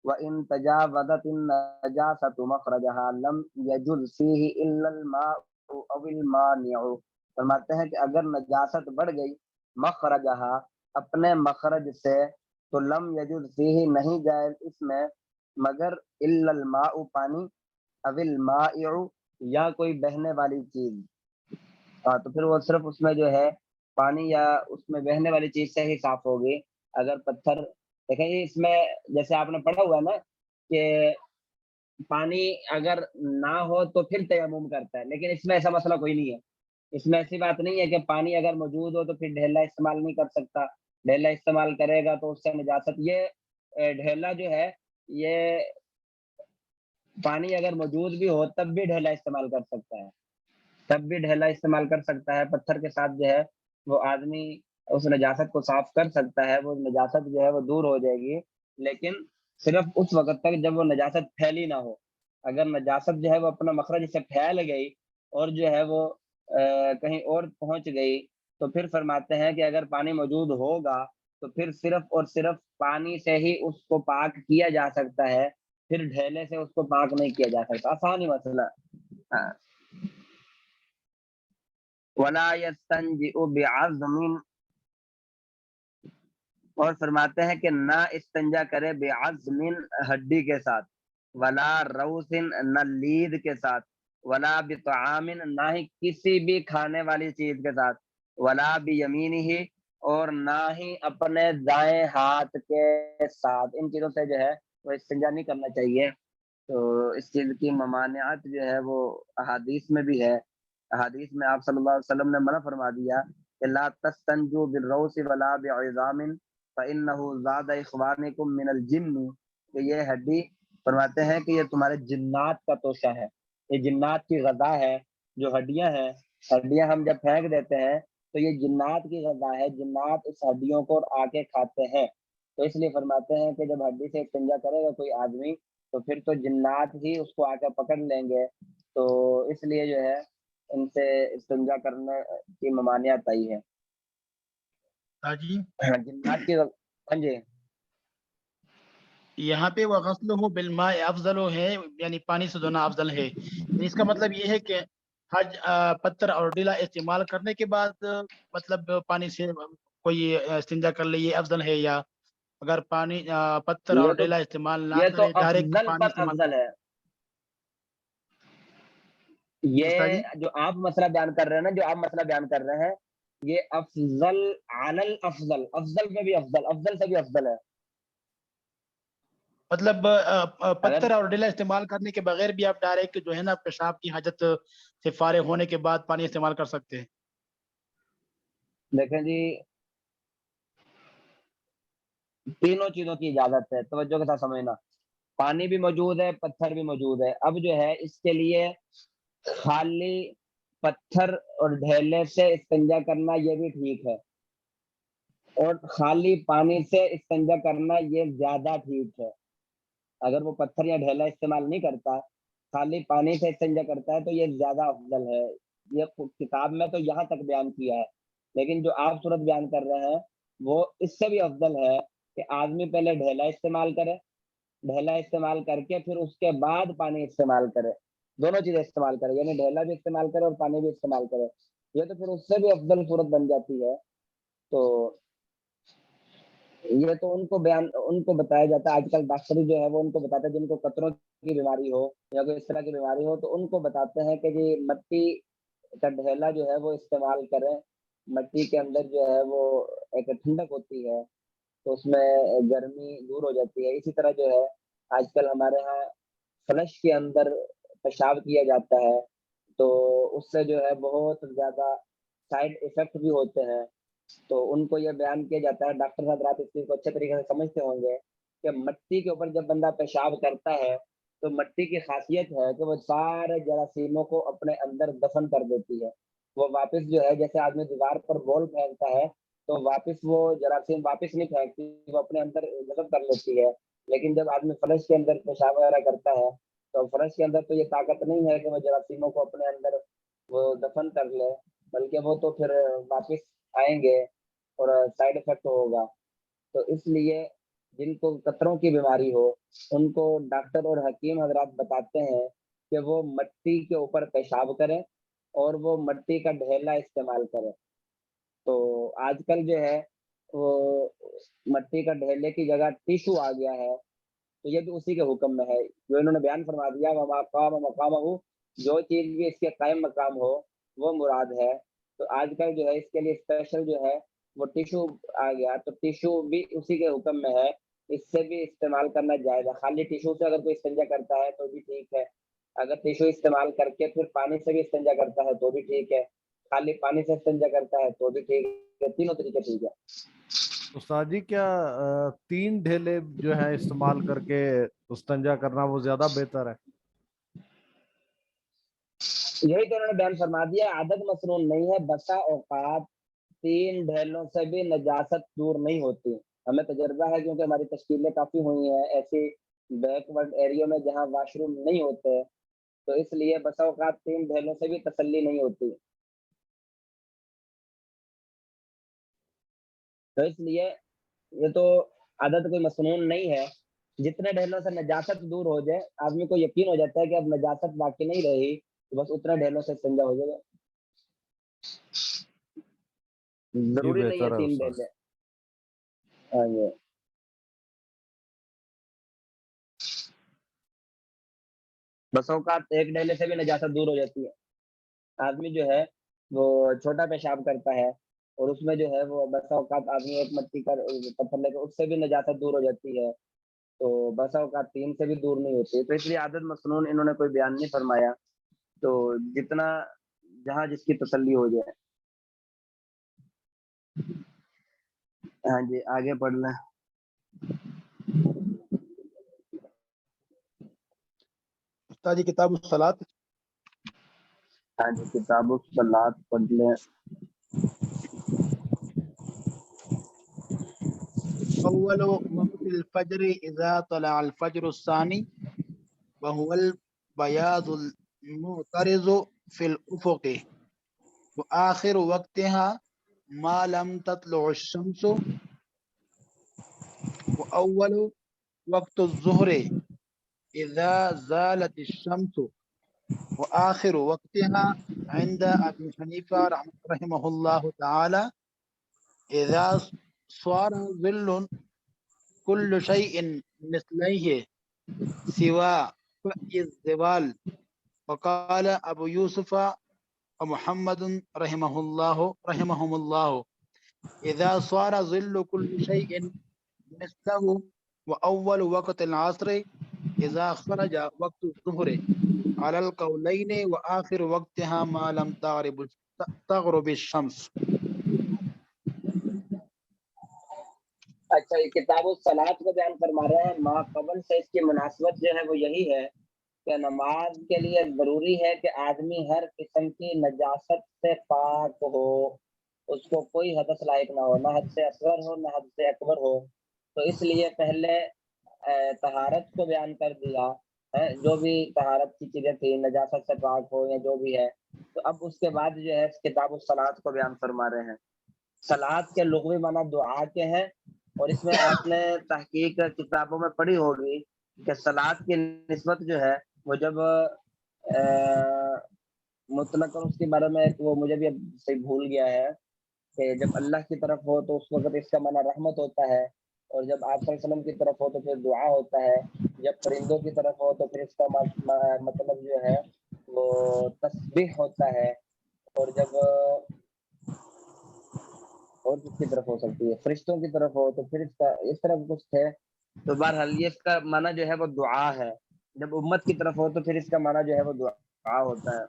وَإِن تَجَاوَزَتِ النَّجَاسَةُ مَخْرَجَهَا لَمْ يَجُزْ فِيهِ إِلَّا الْمَاءُ أَوِ الْمَانِعُ. فرماتے ہیں کہ اگر نجاست بڑھ گئی مخرجہا اپنے مخرج سے, تو لم یجوز فیہ نہیں جائز اس میں مگر الا الماء پانی, او المائع یا کوئی بہنے والی چیز. تو پھر وہ صرف اس میں جو ہے پانی یا اس میں بہنے والی چیز سے ہی صاف ہوگی. اگر پتھر دیکھیں جی, اس میں جیسے آپ نے پڑھا ہوا ہے نا کہ پانی اگر نہ ہو تو پھر تیمم کرتا ہے, لیکن اس میں ایسا مسئلہ کوئی نہیں ہے. اس میں ایسی بات نہیں ہے کہ پانی اگر موجود ہو تو پھر ڈھیلا استعمال نہیں کر سکتا. ڈھیلا استعمال کرے گا تو اس سے نجاست, یہ ڈھیلا جو ہے یہ پانی اگر موجود بھی ہو تب بھی ڈھیلا استعمال کر سکتا ہے, تب بھی ڈھیلا استعمال کر سکتا ہے. پتھر کے ساتھ جو ہے وہ آدمی اس نجاست کو صاف کر سکتا ہے, وہ نجاست جو ہے وہ دور ہو جائے گی, لیکن صرف اس وقت تک جب وہ نجاست پھیلی نہ ہو. اگر نجاست جو ہے وہ اپنا مخرج سے پھیل گئی اور جو ہے وہ کہیں اور پہنچ گئی, تو پھر فرماتے ہیں کہ اگر پانی موجود ہوگا تو پھر صرف اور صرف پانی سے ہی اس کو پاک کیا جا سکتا ہے, پھر ڈھیلے سے اس کو پاک نہیں کیا جا سکتا. آسان ہی مسئلہ. ولا یستنجئ بعظم. اور فرماتے ہیں کہ نہ استنجا کرے بعظم ہڈی کے ساتھ, ولا روث نہ لید کے ساتھ, ولا بطعام نہ ہی کسی بھی کھانے والی چیز کے ساتھ, ولا بیمینہ اور نہ ہی اپنے دائیں ہاتھ کے ساتھ. ان چیزوں سے جو ہے وہ استنجا نہیں کرنا چاہیے. تو اس چیز کی ممانعت جو ہے وہ احادیث میں بھی ہے. احادیث میں آپ صلی اللہ علیہ وسلم نے منع فرما دیا کہ لا تستنجوا بالروث ولا بعظام فانه زاد اخوانکم من الجن. کہ یہ ہڈی فرماتے ہیں کہ یہ تمہارے جنات کا توشہ ہے, یہ جنات کی غذا ہے. جو ہڈیاں ہیں ہڈیاں ہم جب پھینک دیتے ہیں تو یہ جنات کی غذا ہے، جنات اس ہڈیوں کو آ کے کھاتے ہیں، تو اس لیے فرماتے ہیں کہ جب ہڈی سے استنجا کرے گا کوئی آدمی تو پھر تو جنات ہی اس کو آ کے پکڑ لیں گے، تو اس لیے جو ہے ان سے استنجا کرنے کی ممانعت آئی ہے۔ ہاں جی جنات کی ہاں جی یہاں پہ وہ غسل ہو بالماء افضل ہے، یعنی پانی سے دھونا افضل ہے، اس کا مطلب یہ ہے کہ حج پتھر اور ڈیلا استعمال کرنے کے بعد مطلب پانی سے کوئی استنجا کر لے یہ افضل ہے، یا اگر پانی پتھر اور ڈیلا استعمال نہ یہ تو کرے ڈائریکٹ افضل پانی پر استعمال افضل ہے، استاد یہ جی جو آپ مسئلہ بیان کر رہے ہیں نا، جو آپ مسئلہ بیان کر رہے ہیں یہ افضل علی الافضل، افضل میں بھی افضل، افضل سے بھی افضل ہے۔ مطلب اگر پتھر اور ڈیلا استعمال کرنے کے بغیر بھی آپ ڈائریکٹ جو ہے نا پیشاب کی حاجت سے فارغ ہونے کے بعد پانی استعمال کر سکتے ہیں؟ دیکھیں جی تینوں چیزوں کی اجازت ہے، توجہ کے ساتھ سمجھنا، پانی بھی موجود ہے، پتھر بھی موجود ہے۔ اب جو ہے اس کے لیے خالی پتھر اور ڈھیلے سے استنجا کرنا یہ بھی ٹھیک ہے، اور خالی پانی سے استنجا کرنا یہ زیادہ ٹھیک ہے۔ اگر وہ پتھر یا ڈھیلا استعمال نہیں کرتا، خالی پانی سے استنجا کرتا ہے تو یہ زیادہ افضل ہے۔ یہ کتاب میں تو یہاں تک بیان کیا ہے، لیکن جو آپ صورت بیان کر رہے ہیں وہ اس سے بھی افضل ہے کہ آدمی پہلے ڈھیلا استعمال کرے، ڈھیلا استعمال کر کے پھر اس کے بعد پانی استعمال کرے، دونوں چیزیں استعمال کرے، یعنی ڈھیلا بھی استعمال کرے اور پانی بھی استعمال کرے، یہ تو پھر اس سے بھی افضل صورت بن جاتی ہے۔ تو یہ تو ان کو بتایا جاتا ہے، آج کل ڈاکٹر جو ہے وہ ان کو بتاتا ہے جن کو قطروں کی بیماری ہو یا کوئی اس طرح کی بیماری ہو، تو ان کو بتاتے ہیں کہ جی مٹی کا ڈھیلا جو ہے وہ استعمال کریں، مٹی کے اندر جو ہے وہ ایک ٹھنڈک ہوتی ہے تو اس میں گرمی دور ہو جاتی ہے۔ اسی طرح جو ہے آج کل ہمارے ہاں فلش کے اندر پیشاب کیا جاتا ہے تو اس سے جو ہے بہت زیادہ سائڈ ایفیکٹ بھی ہوتے ہیں، تو ان کو یہ بیان کیا جاتا ہے، ڈاکٹر حضرات اس چیز کو اچھے طریقے سے سمجھتے ہوں گے کہ مٹی کے اوپر جب بندہ پیشاب کرتا ہے تو مٹی کی خاصیت ہے کہ وہ سارے جراثیموں کو اپنے اندر دفن کر دیتی ہے، وہ واپس جو ہے جیسے آدمی دیوار پر بال پھینکتا ہے تو واپس وہ جراثیم واپس نہیں پھینکتی، وہ اپنے اندر دفن کر لیتی ہے، لیکن جب آدمی فلش کے اندر پیشاب وغیرہ کرتا ہے تو فلش کے اندر تو یہ طاقت نہیں ہے کہ وہ جراثیموں کو اپنے اندر وہ دفن کر لے، بلکہ وہ تو پھر واپس آئیں گے اور سائڈ افیکٹ ہوگا۔ تو اس لیے جن کو قطروں کی بیماری ہو ان کو ڈاکٹر اور حکیم حضرات بتاتے ہیں کہ وہ مٹی کے اوپر پیشاب کریں اور وہ مٹی کا ڈھیلا استعمال کریں۔ تو آج کل جو ہے وہ مٹی کا ڈھیلے کی جگہ ٹیشو آ گیا ہے، تو یہ بھی اسی کے حکم میں ہے جو انہوں نے بیان فرما دیا، وما قام مقامہ، جو چیز بھی اس کے قائم مقام ہو وہ مراد ہے۔ تو آج کل جو ہے اس کے لیے اسپیشل جو ہے وہ ٹیشو آ گیا، تو ٹیشو بھی اسی کے حکم میں ہے، اس سے بھی استعمال کرنا جائز ہے۔ خالی ٹیشو سے اگر کوئی استنجا کرتا ہے تو بھی ٹھیک ہے، اگر ٹیشو استعمال کر کے پھر پانی سے بھی استنجا کرتا ہے تو بھی ٹھیک ہے، خالی پانی سے استنجا کرتا ہے تو بھی ٹھیک ہے، تینوں طریقے ٹھیک ہے۔ استاد جی کیا 3 ڈھیلے جو ہے استعمال کر کے استنجا کرنا وہ زیادہ بہتر ہے؟ یہی تو انہوں نے بیان فرما دیا، عادت مسنون نہیں ہے، بسا اوقات 3 ڈھیلوں سے بھی نجاست دور نہیں ہوتی، ہمیں تجربہ ہے کیونکہ ہماری تشکیلیں کافی ہوئی ہیں ایسی بیکورڈ ایریوں میں جہاں واش روم نہیں ہوتے، تو اس لیے بسا اوقات 3 ڈھیلوں سے بھی تسلی نہیں ہوتی، تو اس لیے یہ تو عادت کوئی مسنون نہیں ہے، جتنے ڈھیلوں سے نجاست دور ہو جائے، آدمی کو یقین ہو جاتا ہے کہ اب نجاست باقی نہیں رہی، تو بس اتنے ڈھیلوں سے استنجا ہو جائے گا، یہ ضروری نہیں ہے بہتر ہے 3 استاد۔ ڈھیلے۔ ہاں جی بس اوقات 1 ڈھیلے سے بھی نجاست دور ہو جاتی ہے، آدمی جو ہے وہ چھوٹا پیشاب کرتا ہے اور اس میں جو ہے وہ بس اوقات آدمی ایک مٹی کا پتھر لے کے اس سے بھی نجاست دور ہو جاتی ہے، تو بس اوقات 3 سے بھی دور نہیں ہوتی، تو اس لیے عادت مسنون انہوں نے کوئی بیان نہیں فرمایا، تو جتنا جہاں جس کی تسلی ہو جائے۔ ہاں جی آگے پڑھ لیں۔ استاد جی کتاب الصلاۃ हाँ जी, किताब सलात पढ़ लें। अव्वल वक़्तिल फज्र इज़ा तलअल फज्रु सानी व हुवल बयादुल मुतरिज़ु फिल उफ़ुक़ि व आखिर वक़्तिहा मा लम ततलुअ अश-शम्सु व अव्वल वक़्तु ज़ुहरि इज़ा ज़ालत अश-शम्सु व आखिर वक़्तिहा इंद अबी हनीफा रहमहुल्लाह तआला इज़ा स्वारा ज़िल्लुन कुल्लु शैइन मिस्लैहि सिवा फ़इज़्ज़वाल वक़ाल अबू यूसुफ़ व मुहम्मद रहमहुमुल्लाह इज़ा स्वारा ज़िल्लु कुल्लि शैइन मिस्लहु व अव्वल वक़्तिल अस्र इज़ा ख़रजा वक़्तु ज़ुहरि अलल क़ौलैनि व आखिर वक़्तिहा मा लम तग़रुब अश-शम्स। अच्छा, ये किताब सलात को बयान फरमा रहे हैं। मा कबल से इसकी मुनासबत जो है वो यही है कि नमाज के लिए जरूरी है कि आदमी हर किस्म की नजासत से पाक हो, उसको कोई हदस लायक ना हो, ना हद से असगर हो ना हद से अकबर हो। तो इसलिए पहले तहारत को बयान कर दिया है, जो भी तहारत की चीजें थी, नजासत से पाक हो या जो भी है। तो अब उसके बाद जो है किताब सलात को बयान फरमा रहे हैं। सलात के लुग़वी माना दुआ के हैं, और इसमें आपने तहकीक किताबों में पढ़ी होगी कि सलात की निस्बत जो है वो जब मुतलक उसके बारे में वो मुझे भी अब सही भूल गया है कि जब अल्लाह की तरफ हो तो उस वक्त इसका माना रहमत होता है, और जब आप सल्लल्लाहु अलैहि वसल्लम की तरफ हो तो फिर दुआ होता है, जब परिंदों की तरफ हो तो फिर इसका मतलब जो है वो तस्बीह होता है, और जब और किसकी तरफ हो सकती है, फरिश्तों की तरफ हो तो फिर इसका इस तरफ कुछ थे। तो बहरहाल ये इसका माना जो है वो दुआ है। जब उम्मत की तरफ हो तो फिर इसका माना जो है वो दुआ होता है।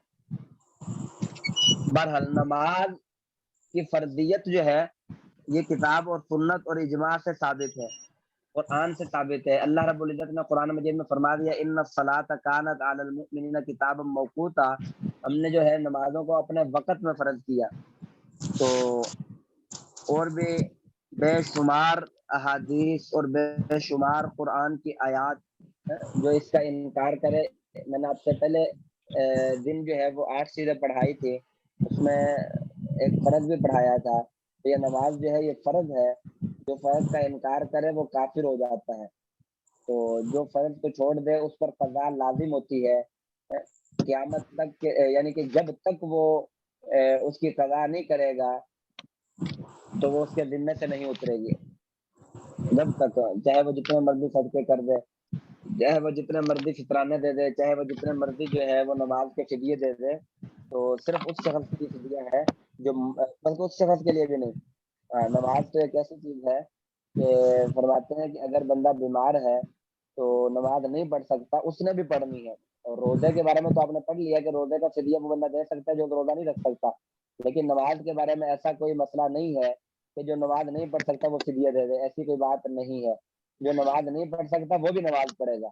बहरहाल नमाज की फर्जियत जो है ये किताब और सुन्नत और इजमा से साबित है, कुरान से साबित है। अल्लाह रब्बुल इज्जत ने कुरान मजीद में फरमा दिया, इन्ना सलात कानत अलल मुमिनीना किताबम मौकूता। हमने जो है नमाजों को अपने वक़्त में फर्ज किया। तो और भी बेशुमार अहादीस और बेशुमार कुरान की आयात जो इसका इनकार करे। मैंने आपसे पहले दिन जो है वो 8 चीजें पढ़ाई थी, उसमें एक फर्ज भी पढ़ाया था। तो ये नमाज जो है ये फर्ज है, जो फर्ज का इनकार करे वो काफिर हो जाता है। तो जो फर्ज को छोड़ दे उस पर कज़ा लाजिम होती है क़यामत तक, यानी कि जब तक वो उसकी कज़ा नहीं करेगा तो वो उसके जिम्मे से नहीं उतरेगी। जब तक, चाहे वो जितने मर्जी सदके कर दे, चाहे वो जितने मर्जी फितराने दे दे, चाहे वो जितने मर्जी जो है वो नमाज के फिदिये दे दे, तो सिर्फ उस शख्स की फिदिया है जो बस उस शख्स के लिए भी नहीं। नमाज तो एक ऐसी चीज है कि फरमाते हैं कि अगर बंदा बीमार है तो नमाज नहीं पढ़ सकता, उसने भी पढ़नी है। और रोजे के बारे में तो आपने पढ़ लिया कि रोजे का फिदिया वो बंदा दे सकता है जो रोजा नहीं रख सकता, लेकिन नमाज के बारे में ऐसा कोई मसला नहीं है कि जो नमाज नहीं पढ़ सकता वो फिदिया दे दे, ऐसी कोई बात नहीं है। जो नमाज नहीं पढ़ सकता वो भी नमाज पढ़ेगा।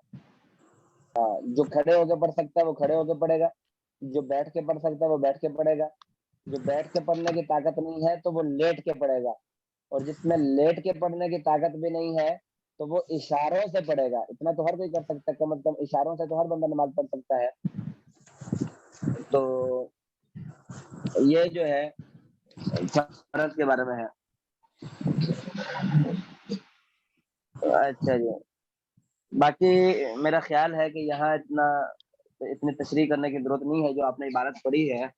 जो खड़े होकर पढ़ सकता है वो खड़े होकर पढ़ेगा, जो बैठ के पढ़ सकता है वो बैठ के पढ़ेगा, जो बैठ के पढ़ने की ताकत नहीं है तो वो लेट के पढ़ेगा, और जिसमें लेट के पढ़ने की ताकत भी नहीं है तो वो इशारों से पढ़ेगा। इतना तो हर कोई कर सकता है, कम से कम इशारों से तो हर बंदा नमाज पढ़ सकता है। तो ये जो है फर्ज के बारे में है। अच्छा जी, बाकी मेरा ख्याल है कि यहाँ इतनी तशरीह करने की जरूरत नहीं है, जो आपने इबारत पढ़ी है।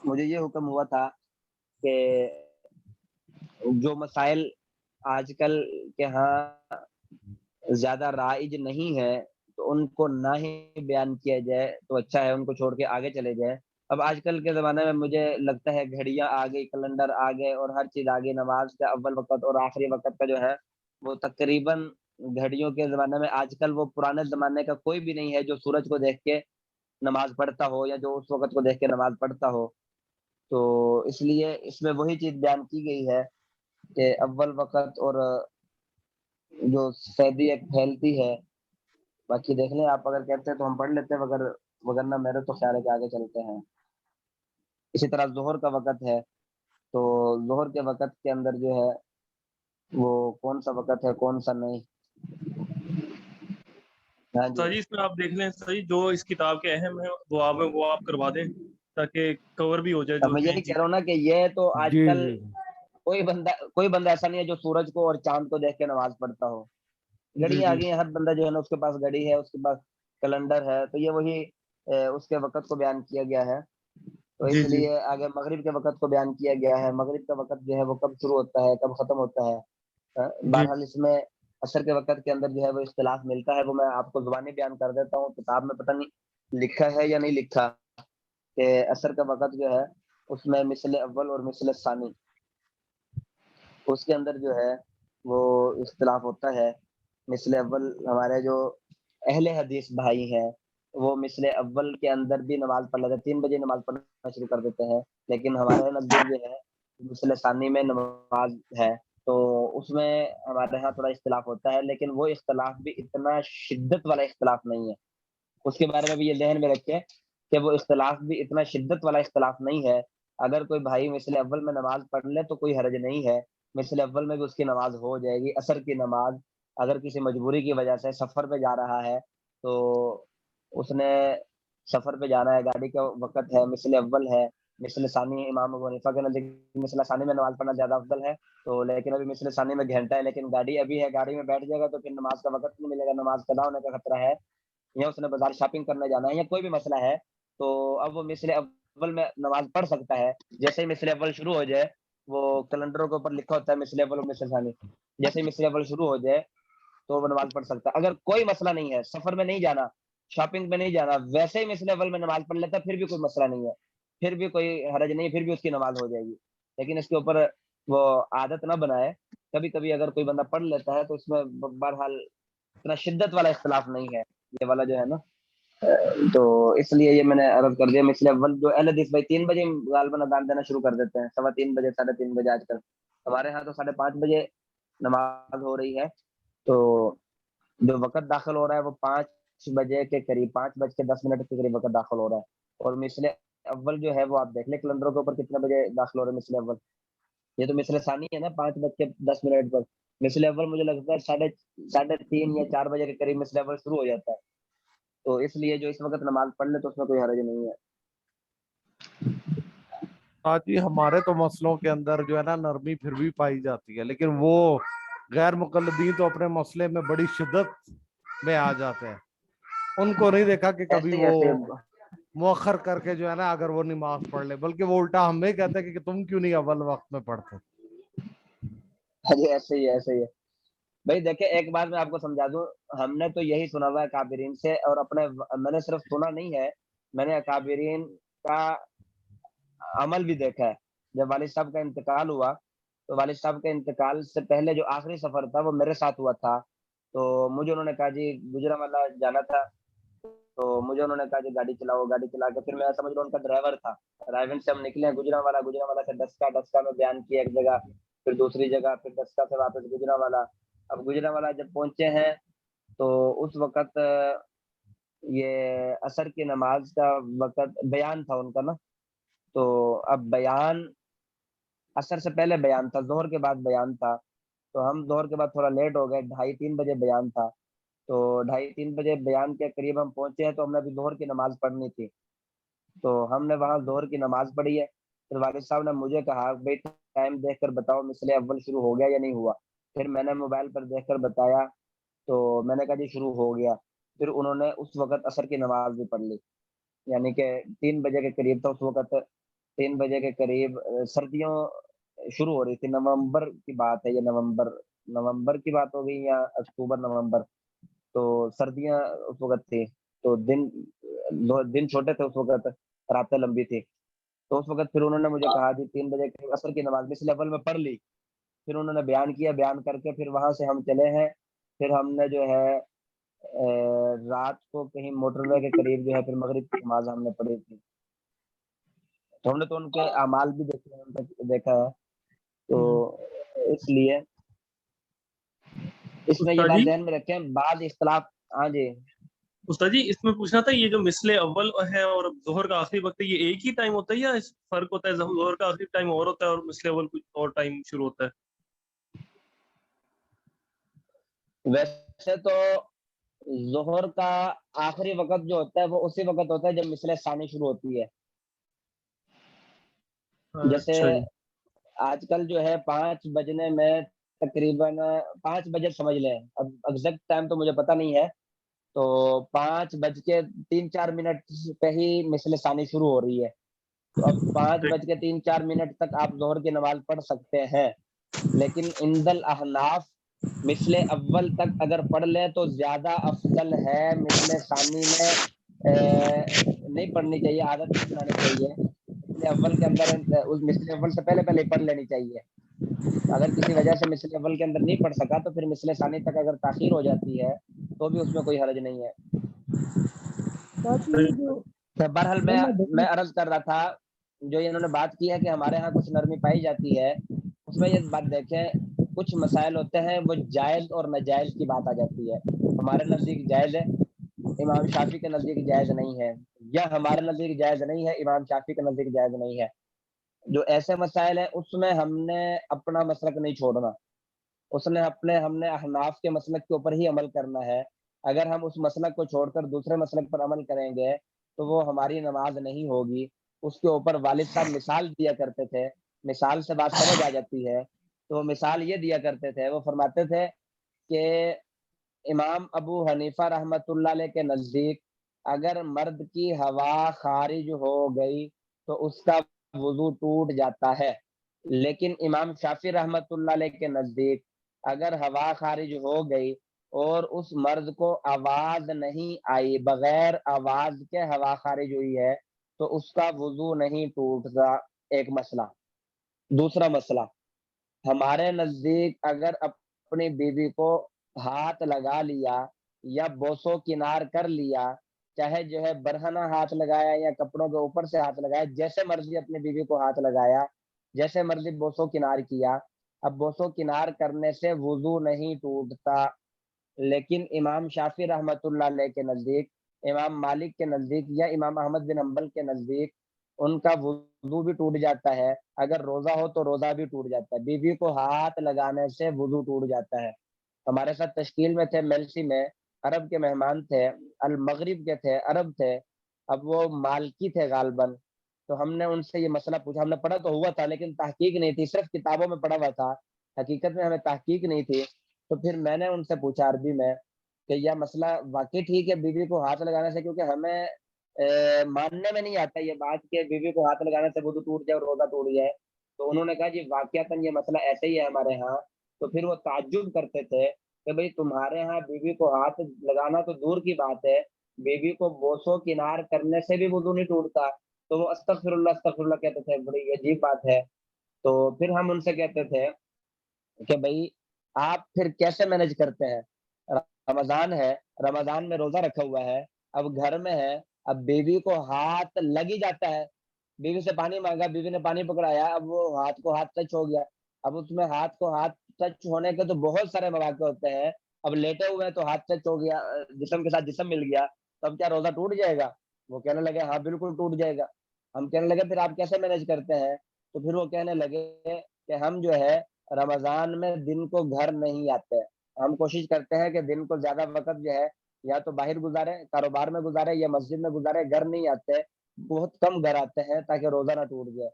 मुझे ये हुक्म हुआ था कि जो मसाइल आजकल के यहाँ ज्यादा राइज नहीं है तो उनको ना ही बयान किया जाए तो अच्छा है, उनको छोड़ के आगे चले जाए। अब आजकल के ज़माने में मुझे लगता है घड़ियां आ गई, कैलेंडर आ गए और हर चीज़ आ गई। नमाज का अव्वल वक़्त और आखिरी वक़्त का जो है वो तकरीबन घड़ियों के ज़माने में आजकल वो पुराने ज़माने का कोई भी नहीं है जो सूरज को देख के नमाज पढ़ता हो या जो उस वक़्त को देख के नमाज पढ़ता हो। तो इसलिए इसमें वही चीज़ बयान की गई है कि अव्वल वक़्त और जो सैदी एक फैलती है बाकी देख लें, आप अगर कहते हैं तो हम पढ़ लेते हैं, वगरना मेरे तो ख्याल है कि आगे चलते हैं। इसी तरह जोहर का वक़्त है, तो जोहर के वक़्त के अंदर जो है वो कौन सा वक़्त है कौन सा नहीं। हाँ जी। सर जी इसमें आप देख लें सर जी, जो इस किताब के अहम है वो आप करवा दें ताकि कवर भी हो जाए अब जो मैं ये मेन नहीं कह चीज। रहा हूँ ना कि ये तो जी आजकल जी कोई बंदा ऐसा नहीं है जो सूरज को और चांद को देख के नमाज पढ़ता हो। जी घड़ियां आ जी गई हैं, हर बंदा जो है ना उसके पास घड़ी है, उसके पास कैलेंडर है, तो ये वही उसके वक़्त को बयान किया गया है। तो जी जी इसलिए आगे मगरिब के वक़्त को बयान किया गया है। मगरिब का वक़्त जो है वो कब शुरू होता है, कब खत्म होता है। जी बहरहाल इसमें असर के वक़्त के अंदर जो है वो इख्तिलाफ मिलता है, वो मैं आपको ज़ुबानी बयान कर देता हूँ। किताब में पता नहीं लिखा है या नहीं लिखा कि असर का वक़्त जो है उसमें मिस्ल अव्वल और मिस्ल सानी, उसके अंदर जो है वो इख्तिलाफ होता है। मिस्ल अव्वल हमारे जो अहले हदीस भाई हैं, वो मिस्ल अव्वल के अंदर भी नमाज़ पढ़ लेते हैं, 3 बजे नमाज़ पढ़ना शुरू कर देते हैं। लेकिन हमारे नज़दीक जो है मिस्ल सानी में नमाज़ है, तो उसमें हमारे यहाँ थोड़ा इख्तिलाफ होता है, लेकिन वो इख्तिलाफ भी इतना शिद्दत वाला इख्तिलाफ नहीं है। उसके बारे में भी ये ज़हन में रखें कि वो इख्तिलाफ भी इतना शिद्दत वाला इख्तिलाफ नहीं है। अगर कोई भाई मिस्ल अव्वल में नमाज़ पढ़ ले तो कोई हर्ज नहीं है, मिस्ल अव्वल में भी उसकी नमाज़ हो जाएगी। असर की नमाज़ अगर किसी मजबूरी की वजह से सफ़र पे जा रहा है, तो उसने सफ़र पे जाना है, गाड़ी का वक़्त है, मिस्ल अव्वल है, मिस्ल सानी इमाम अबू हनीफ़ा के नज़दीक मिस्ल सानी में नमाज़ पढ़ना ज़्यादा अफ़ज़ल है। तो लेकिन अभी मिस्ल सानी में घंटा है, लेकिन गाड़ी अभी है, गाड़ी में बैठ जाएगा तो फिर नमाज़ का वक़्त नहीं मिलेगा, नमाज़ कज़ा होने का खतरा है। या उसने बाजार शॉपिंग करने जाना है या कोई भी मसला है, तो अब वो मिस्ल अव्वल में नमाज़ पढ़ सकता है। जैसे ही मिस्ल अव्वल शुरू हो जाए, वो कैलेंडरों के ऊपर लिखा होता है मिस्ल अव्वल और मिस्ल सानी। जैसे ही मिस्ल अव्वल शुरू हो जाए, तो वो नमाज़ पढ़ सकता है। अगर कोई मसला नहीं है, सफ़र में नहीं जाना, शॉपिंग पे नहीं जाना, वैसे ही मिस्ल अव्वल में नमाज़ पढ़ लेता है, फिर भी कोई मसला नहीं है। फिर भी कोई हर्ज नहीं है, फिर भी उसकी नमाज़ हो जाएगी। लेकिन इसके ऊपर वो आदत ना बनाए। कभी-कभी अगर कोई बंदा पढ़ लेता है, तो इसमें बहरहाल इतना शिद्दत वाला इख्तिलाफ नहीं है, ये वाला जो है ना। तो इसलिए ये मैंने अर्ज़ कर दिया। मिस्ल अव्वल जो अहले हदीस भाई 3 बजे गालिबन अज़ान देना शुरू कर देते हैं, सवा 3 बजे, साढ़े 3 बजे आजकल। हमारे यहाँ तो 5:30 बजे नमाज़ हो रही है, तो जो वक़्त दाखिल हो रहा है वो 5 बजे के करीब, 5 बज के 10 मिनट के करीब वक़्त दाखिल हो रहा है। और मिस्ल अव्वल जो है वो आप देख लें कैलेंडरों के ऊपर कितने बजे दाखिल हो रहा है मिस्ल अव्वल। ये तो मिस्ल सानी है ना, 5 बज के 10 मिनट पर। मिस्ल अव्वल मुझे लगता है साढ़े 3 या 4 बजे के करीब मिस्ल अव्वल शुरू हो जाता है। तो इसलिए जो इस वक़्त नमाज़ पढ़ ले तो उसमें कोई हर्ज नहीं है। हाँ जी, हमारे तो मसलों के अंदर जो है ना नरमी फिर भी पाई जाती है, लेकिन वो गैर मुक़ल्लिदीन तो अपने मसले में बड़ी शिद्दत में आ जाते हैं। उनको नहीं देखा कि कभी वो ऐसे मुअख्खर करके जो है ना अगर वो नमाज पढ़ ले, बल्कि वो उल्टा हमें कहते हैं कि तुम क्यों नहीं अव्वल वक्त में पढ़ते। हाँ जी, ऐसे ही है, ऐसे ही है। भाई देखिए, एक बात मैं आपको समझा दूँ, हमने तो यही सुना हुआ है अकाबिरीन से, और मैंने सिर्फ सुना नहीं है, मैंने अकाबिरीन का अमल भी देखा है। जब वालिद साहब का इंतकाल हुआ, तो वालिद साहब के इंतकाल से पहले जो आखिरी सफ़र था वो मेरे साथ हुआ था। तो मुझे उन्होंने कहा जी गुजरांवाला जाना था, तो मुझे उन्होंने कहा जी गाड़ी चलाओ, गाड़ी चला के फिर मैं समझ लो उनका ड्राइवर था। रायगंज से हम निकले गुजरांवाला, गुजरांवाला से डस्का, डस्का में बयान किया एक जगह, फिर दूसरी जगह, फिर डस्का से वापस गुजरांवाला। अब गुजरांवाला जब पहुँचे हैं, तो उस वक़्त ये असर की नमाज़ का वक़्त बयान था उनका ना, तो अब बयान असर से पहले बयान था, ज़ोहर के बाद बयान था। तो हम ज़ोहर के बाद थोड़ा लेट हो गए, ढाई 3 बजे बयान था। तो ढाई 3 बजे बयान के करीब हम पहुँचे हैं, तो हमने अभी ज़ोहर की नमाज़ पढ़नी थी। तो हमने वहाँ ज़ोहर की नमाज़ पढ़ी है। फिर वालिद साहब ने मुझे कहा, "भई टाइम देखकर बताओ मिस्ल अव्वल शुरू हो गया या नहीं हुआ?" फिर मैंने मोबाइल पर देखकर बताया, तो मैंने कहा, "जी शुरू हो गया।" फिर उन्होंने उस वक़्त असर की नमाज़ भी पढ़ ली। यानी कि 3 बजे के करीब था उस वक़्त, 3 बजे के करीब सर्दियों शुरू हो रही थी। नवंबर की बात है ये, नवंबर नवंबर की बात हो गई या अक्टूबर नवंबर। तो सर्दियाँ उस वक़्त थी, तो दिन छोटे थे उस वक़्त, रातें लंबी थी। तो उस वक़्त फिर उन्होंने मुझे कहा जी 3 बजे के असर की नमाज़ मिस्ल अव्वल में पढ़ ली। फिर उन्होंने बयान किया, बयान करके फिर वहाँ से हम चले हैं। फिर हमने जो है रात को कहीं मोटरवे के करीब जो है फिर मगरिब की नमाज़ हमने पढ़ी थी। तो हमने तो उनके अमाल भी देखे हैं, उनका देखा है। तो इसलिए इसमें ये उस्ताद बात जी ध्यान में रखें, बाद इख्तिलाफ। हाँ जी। उस्ताद जी इसमें पूछना था, ये जो मिसले अव्वल है और जोहर का आखिरी वक्त है, ये एक ही टाइम होता है या इस फर्क होता है? जोहर का आखिरी टाइम और होता है और मिसले अव्वल कुछ और टाइम शुरू होता है? वैसे तो जोहर का आखिरी वक्त जो होता है वो उसी वक्त होता है जब मिसले सानी शुरू होती है। जैसे अच्छा जी। आजकल जो है 5 बजने में तकरीबन 5 बजे समझ लें, अब एग्जैक्ट टाइम तो मुझे पता नहीं है, तो 5 बज के 3-4 मिनट पे ही मिसले सानी शुरू हो रही है। तो अब 5 बज के 3-4 मिनट तक आप जोहर की नमाज पढ़ सकते हैं, लेकिन इंदल अहनाफ मिसले अव्वल तक अगर पढ़ लें तो ज्यादा अफजल है। मिसले सानी में नहीं पढ़नी चाहिए, आदत नहीं बनानी चाहिए। मिसले अव्वल के अंदर उस मिसले अव्वल से पहले पहले पढ़ लेनी चाहिए। अगर किसी वजह से मिसले अव्वल के अंदर नहीं पढ़ सका तो फिर मिसले सानी तक अगर ताखीर हो जाती है तो भी उसमें कोई हर्ज नहीं है। तो बहरहाल मैं अर्ज कर रहा था, जो इन्होंने बात की है कि हमारे यहाँ कुछ नरमी पाई जाती है, उसमें ये बात देखें, कुछ मसाइल होते हैं वो जायज और नाजायज की बात आ जाती है। हमारे नजदीक जायज है, इमाम शाफी के नजदीक जायज नहीं है, या हमारे नजदीक जायज नहीं है, इमाम शाफी के नजदीक जायज नहीं है। जो ऐसे मसाइल हैं उसमें हमने अपना मसलक नहीं छोड़ना, हमने अहनाफ के मसलक के ऊपर ही अमल करना है। अगर हम उस मसलक को छोड़कर दूसरे मसलक पर अमल करेंगे तो वो हमारी नमाज नहीं होगी। उसके ऊपर वालिद साहब मिसाल दिया करते थे, मिसाल से बात समझ आ जाती है। तो वो मिसाल ये दिया करते थे, वो फरमाते थे कि इमाम अबू हनीफा रहमतुल्लाह अलैह के नजदीक अगर मर्द की हवा खारिज हो गई तो उसका वुजू टूट जाता है, लेकिन इमाम शाफी रहमतुल्लाह अलैह के नजदीक अगर हवा खारिज हो गई और उस मर्द को आवाज नहीं आई, बगैर आवाज के हवा खारिज हुई है, तो उसका वुजू नहीं टूटता। एक मसला। दूसरा मसला, हमारे नजदीक अगर अपनी बीवी को हाथ लगा लिया या बोसो किनार कर लिया, चाहे जो है बरहना हाथ लगाया या कपड़ों के ऊपर से हाथ लगाया, जैसे मर्जी अपनी बीवी को हाथ लगाया, जैसे मर्जी बोसो किनार किया, अब बोसो किनार करने से वुजू नहीं टूटता। लेकिन इमाम शाफी रहमतुल्लाह अलैह के नजदीक, इमाम मालिक के नजदीक या इमाम अहमद बिन हम्बल के नजदीक उनका वुजू भी टूट जाता है। अगर रोजा हो तो रोजा भी टूट जाता है, बीवी को हाथ लगाने से वुजू टूट जाता है। हमारे साथ तश्कील में थे, मेलसी में अरब के मेहमान थे, अल मगरिब के थे, अरब थे, अब वो मालकी थे गालबन। तो हमने उनसे ये मसला पूछा, हमने पढ़ा तो हुआ था लेकिन तहकीक नहीं थी, सिर्फ किताबों में पढ़ा हुआ था, हकीकत में हमें तहकीक नहीं थी। तो फिर मैंने उनसे पूछा अरबी में कि यह मसला वाकई ठीक है बीवी को हाथ लगाने से, क्योंकि हमें मानने में नहीं आता ये बात कि बीवी को हाथ लगाने से वुजू टूट जाए और रोजा टूट जाए। तो उन्होंने कहा जी वाकयातन ये मसला ऐसे ही है हमारे यहाँ। तो फिर वो ताज्जुब करते थे कि भाई तुम्हारे यहाँ बीवी को हाथ लगाना तो दूर की बात है, बीवी को बोसो किनार करने से भी वुजू नहीं टूटता। तो वो अस्तगफिरुल्लाह कहते थे, बड़ी अजीब बात है। तो फिर हम उनसे कहते थे कि भाई आप फिर कैसे मैनेज करते हैं? रमजान है, रमजान में रोजा रखा हुआ है, अब घर में है, अब बीवी को हाथ लग ही जाता है, बीवी से पानी मांगा, बीवी ने पानी पकड़ाया, अब वो हाथ को हाथ टच हो गया। अब उसमें हाथ को हाथ टच होने के तो बहुत सारे मौके होते हैं। अब लेटे हुए हैं तो हाथ टच हो गया, जिस्म के साथ जिस्म मिल गया, तो अब क्या रोजा टूट जाएगा? वो कहने लगे हाँ बिल्कुल टूट जाएगा। हम कहने लगे फिर आप कैसे मैनेज करते हैं? तो फिर वो कहने लगे कि हम जो है रमजान में दिन को घर नहीं आते, हम कोशिश करते हैं कि दिन को ज्यादा वक्त जो है या तो बाहर गुजारे, कारोबार में गुजारे या मस्जिद में गुजारे, घर नहीं आते, बहुत कम घर आते हैं ताकि रोजा ना टूट जाए।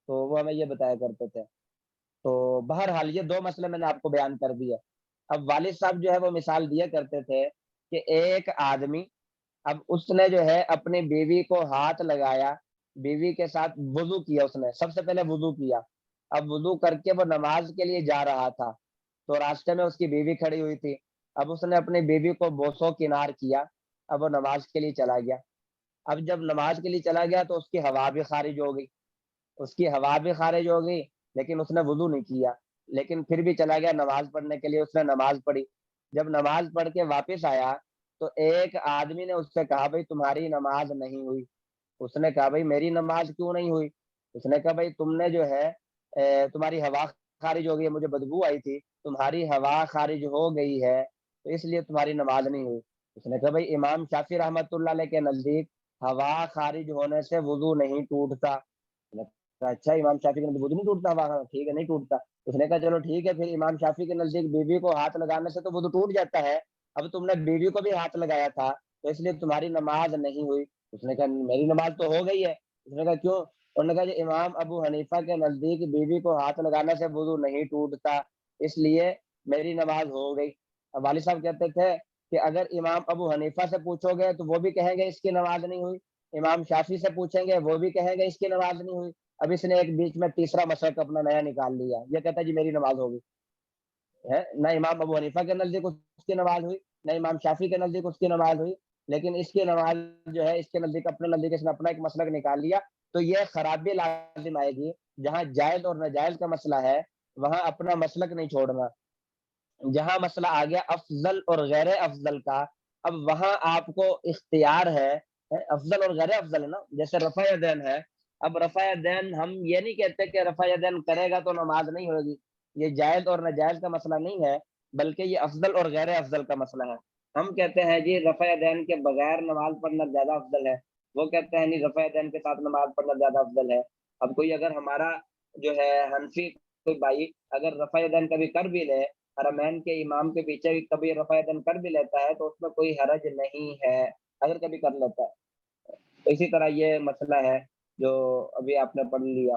तो वो हमें ये बताया करते थे। तो बहरहाल ये दो मसले मैंने आपको बयान कर दिए। अब वालिद साहब जो है वो मिसाल दिया करते थे कि एक आदमी, अब उसने जो है अपनी बीवी को हाथ लगाया, बीवी के साथ वुजू किया, उसने सबसे पहले वुजू किया, अब वुजू करके वो नमाज के लिए जा रहा था, तो रास्ते में उसकी बीवी खड़ी हुई थी, अब उसने अपनी बीवी को बोसो किनार किया, अब वो नमाज के लिए चला गया। अब जब नमाज के लिए चला गया तो उसकी हवा भी खारिज हो गई, उसकी हवा भी खारिज हो गई, लेकिन उसने वुजू नहीं किया, लेकिन फिर भी चला गया नमाज पढ़ने के लिए, उसने नमाज पढ़ी। जब नमाज पढ़ के वापस आया तो एक आदमी ने उससे कहा भाई तुम्हारी नमाज नहीं हुई। उसने कहा भाई मेरी नमाज क्यों नहीं हुई? उसने कहा भाई तुमने जो है तुम्हारी हवा खारिज हो गई है, मुझे बदबू आई थी, तुम्हारी हवा खारिज हो गई है तो इसलिए तुम्हारी नमाज नहीं हुई। اس نے کہا بھائی امام شافی رحمۃ اللہ علیہ کے نزدیک ہوا خارج ہونے سے وضو نہیں ٹوٹتا. اچھا امام شافی کے نزدیک وضو نہیں ٹوٹتا ہوا؟ ٹھیک ہے نہیں ٹوٹتا. اس نے کہا چلو ٹھیک ہے پھر امام شافی کے نزدیک بیوی کو ہاتھ لگانے سے تو وضو ٹوٹ جاتا ہے, اب تم نے بیوی کو بھی ہاتھ لگایا تھا تو اس لیے تمہاری نماز نہیں ہوئی. اس نے کہا میری نماز تو ہو گئی ہے. اس نے کہا کیوں؟ انہوں نے کہا کہ امام ابو حنیفہ کے نزدیک بیوی کو ہاتھ لگانے سے وضو نہیں ٹوٹتا, اس لیے میری نماز ہو گئی. اب والد صاحب کہتے تھے کہ اگر امام ابو حنیفہ سے پوچھو گے تو وہ بھی کہیں گے اس کی نماز نہیں ہوئی, امام شافی سے پوچھیں گے وہ بھی کہیں گے اس کی نماز نہیں ہوئی. اب اس نے ایک بیچ میں تیسرا مسلک اپنا نیا نکال لیا, یہ کہتا ہے جی میری نماز ہوگی ہے. نہ امام ابو حنیفہ کے نزدیک اس کی نماز ہوئی, نہ امام شافی کے نزدیک اس کی نماز ہوئی, لیکن اس کی نماز جو ہے اس کے نزدیک اپنے نزدیک اس نے اپنا ایک مسلک نکال لیا. تو یہ خرابی لازم آئے گی. جہاں جائز اور ناجائز کا مسئلہ ہے وہاں اپنا مسلک نہیں چھوڑنا. جہاں مسئلہ آ گیا افضل اور غیر افضل کا, اب وہاں آپ کو اختیار ہے, افضل اور غیر افضل ہے نا. جیسے رفع یدین ہے, اب رفع یدین ہم یہ نہیں کہتے کہ رفع یدین کرے گا تو نماز نہیں ہوگی, یہ جائز اور ناجائز کا مسئلہ نہیں ہے بلکہ یہ افضل اور غیر افضل کا مسئلہ ہے. ہم کہتے ہیں جی رفع یدین کے بغیر نماز پڑھنا زیادہ افضل ہے, وہ کہتے ہیں نہیں رفع یدین کے ساتھ نماز پڑھنا زیادہ افضل ہے. اب کوئی اگر ہمارا جو ہے حنفی کوئی بھائی اگر رفع یدین کبھی کر بھی لے, حرمین کے امام کے پیچھے بھی کبھی رفع یدین کر بھی لیتا ہے تو اس میں کوئی حرج نہیں ہے اگر کبھی کر لیتا ہے. اسی طرح یہ مسئلہ ہے جو ابھی آپ نے پڑھ لیا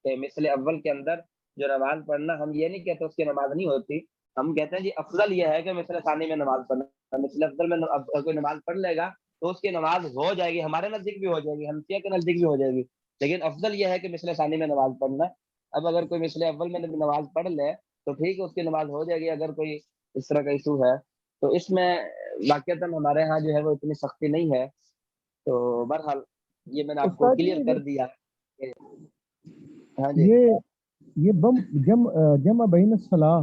کہ مثل اول کے اندر جو نماز پڑھنا, ہم یہ نہیں کہتے اس کی نماز نہیں ہوتی, ہم کہتے ہیں جی افضل یہ ہے کہ مثل ثانی میں نماز پڑھنا. مثل افضل میں کوئی نماز پڑھ لے گا تو اس کی نماز ہو جائے گی, ہمارے نزدیک بھی ہو جائے گی, حنفیہ کے نزدیک بھی ہو جائے گی, لیکن افضل یہ ہے کہ مثل ثانی میں نماز پڑھنا. اب اگر کوئی مثل اول میں نماز پڑھ لے تو ٹھیک ہے اس کی نماز ہو جائے گی. اگر کوئی اس طرح کا ایشو ہے تو اس میں واقعتاً ہمارے ہاں جو ہے وہ اتنی سختی نہیں ہے. تو بہرحال یہ میں نے آپ کو استاد کلیئر جی کر دیا. ہاں جی یہ جمع بین الصلاح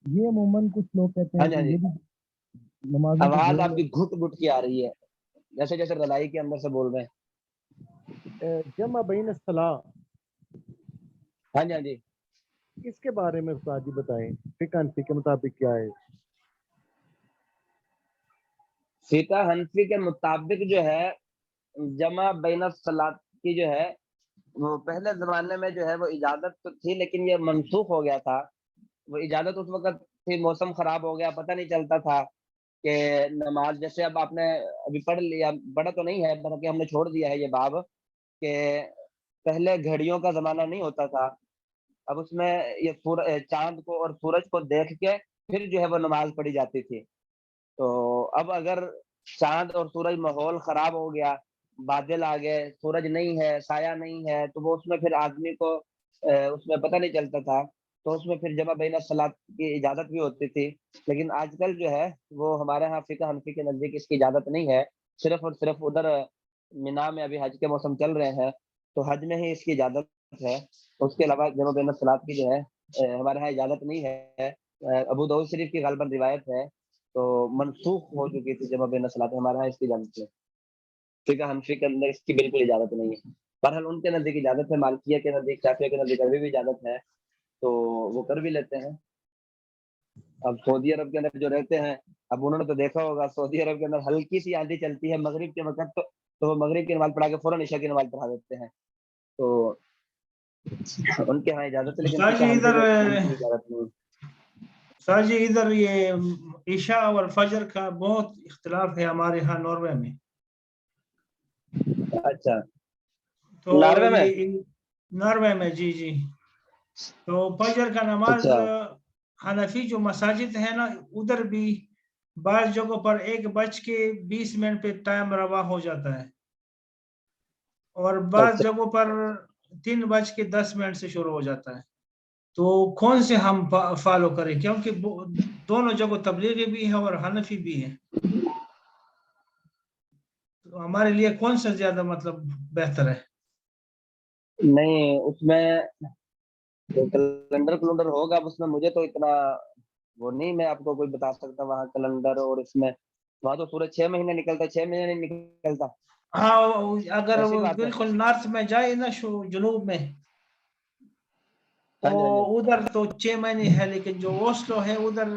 یہ عموماً کچھ لوگ کہتے ہاں ہیں جی کہ ہاں جی, یہ بھی نمازوں کے آواز جوڑ آپ کی گھٹ گھٹ کی آ رہی ہے جیسے جیسے رضائی کے اندر سے بول رہے ہیں. جمع بین الصلاح ہاں جی ہاں جی, اس کے بارے میں استاد جی بتائیں, فقہ حنفی کے مطابق کیا ہے؟ فقہ حنفی کے مطابق جو ہے جمع بین الصلاۃ کی جو ہے وہ پہلے زمانے میں جو ہے وہ اجازت تو تھی لیکن یہ منسوخ ہو گیا تھا. وہ اجازت اس وقت تھی, موسم خراب ہو گیا, پتہ نہیں چلتا تھا کہ نماز, جیسے اب آپ نے ابھی پڑھ لیا, پڑھا تو نہیں ہے بلکہ ہم نے چھوڑ دیا ہے یہ باب کہ پہلے گھڑیوں کا زمانہ نہیں ہوتا تھا, اب اس میں یہ چاند کو اور سورج کو دیکھ کے پھر جو ہے وہ نماز پڑھی جاتی تھی. تو اب اگر چاند اور سورج ماحول خراب ہو گیا, بادل آ گئے, سورج نہیں ہے, سایہ نہیں ہے, تو وہ اس میں پھر آدمی کو اس میں پتہ نہیں چلتا تھا, تو اس میں پھر جمع بین الصلاۃ کی اجازت بھی ہوتی تھی. لیکن آج کل جو ہے وہ ہمارے ہاں فقہ حنفی کے نزدیک اس کی اجازت نہیں ہے, صرف اور صرف ادھر مینا میں ابھی حج کے موسم چل رہے ہیں تو حج میں ہی اس کی اجازت ہے. اس کے علاوہ جمع بین الصلاۃ کی جو ہے ہمارے ہاں اجازت نہیں ہے. ابو داؤد شریف کی غالباً روایت ہے تو منسوخ ہو چکی تھی جمع بین الصلاۃ, ہمارے ہاں اس کی اجازت ہے. فقہ حنفی کے اندر اس کی بالکل اجازت نہیں ہے. بہرحال ان کے نزدیک اجازت ہے, مالکیہ کے نزدیک, شافعیہ کے نزدیک ابھی بھی اجازت ہے تو وہ کر بھی لیتے ہیں. اب سعودی عرب کے اندر جو رہتے ہیں, اب انہوں نے تو دیکھا ہوگا سعودی عرب کے اندر ہلکی سی آندھی چلتی ہے مغرب کے وقت تو وہ مغرب کی نماز پڑھا کے فوراً عشاء کی نماز پڑھا دیتے ہیں. تو ان کے ہاں اجازت ہے لیکن استاد فقہ جی حنفی ادھر کی اجازت نہیں. استاد جی ادھر یہ عشاء اور فجر کا بہت اختلاف ہے ہمارے ہاں ناروے میں. اچھا تو ناروے میں, یہ ناروے میں جی جی, تو فجر کا نماز اچھا حنفی جو مساجد ہے نا ادھر بھی بعض جگہوں پر 1:20 پہ ٹائم روا ہو جاتا ہے اور بعض اچھا جگہوں پر 3:10 سے شروع ہو جاتا ہے. تو کون سے ہم فالو کریں کیونکہ دونوں جگہ تبلیغی بھی ہے اور حنفی بھی ہے, تو ہمارے لیے کون سا زیادہ مطلب بہتر ہے؟ نہیں اس میں کیلنڈر ہوگا, اس میں مجھے تو اتنا وہ نہیں, میں آپ کو کوئی بتا سکتا وہاں کیلنڈر, اور اس میں وہاں تو سورج 6 مہینے نکلتا ہے, 6 مہینے نہیں نکلتا. ہاں اگر ایسی وہ بات ہے. بالکل نارتھ میں جائے نا جنوب میں تو ہاں جی ہاں جی, ادھر تو 6 مہینے ہے, لیکن جو اوسلو ہے ادھر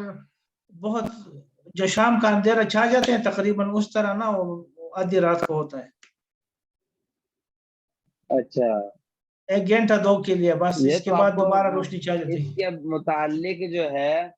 بہت जो शाम का अंधेरा छा जाते हैं तकरीबन उस तरह ना वो आधी रात को होता है। अच्छा, 1 घंटा 2 के लिए बस, ये इसके तो बाद आपको दोबारा रोशनी छा जाती है। इसके मुतालिक जो है,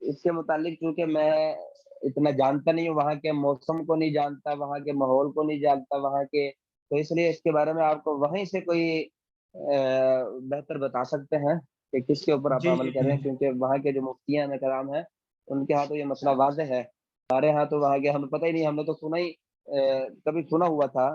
इसके मुतालिक क्योंकि मैं इतना जानता नहीं हूँ, वहाँ के मौसम को नहीं जानता, वहाँ के माहौल को नहीं जानता वहाँ के, तो इसलिए इसके बारे में आपको वहीं से कोई बेहतर बता सकते हैं कि किसके ऊपर आप जी अमल जी कर रहे हैं, जी क्योंकि वहाँ के जो मुफ्तियान कराम हैं उनके हाथ तो ये मसला वाज़ेह है। हमारे यहाँ तो वहाँ के हमें पता ही नहीं, हमने तो सुना ही कभी सुना हुआ था,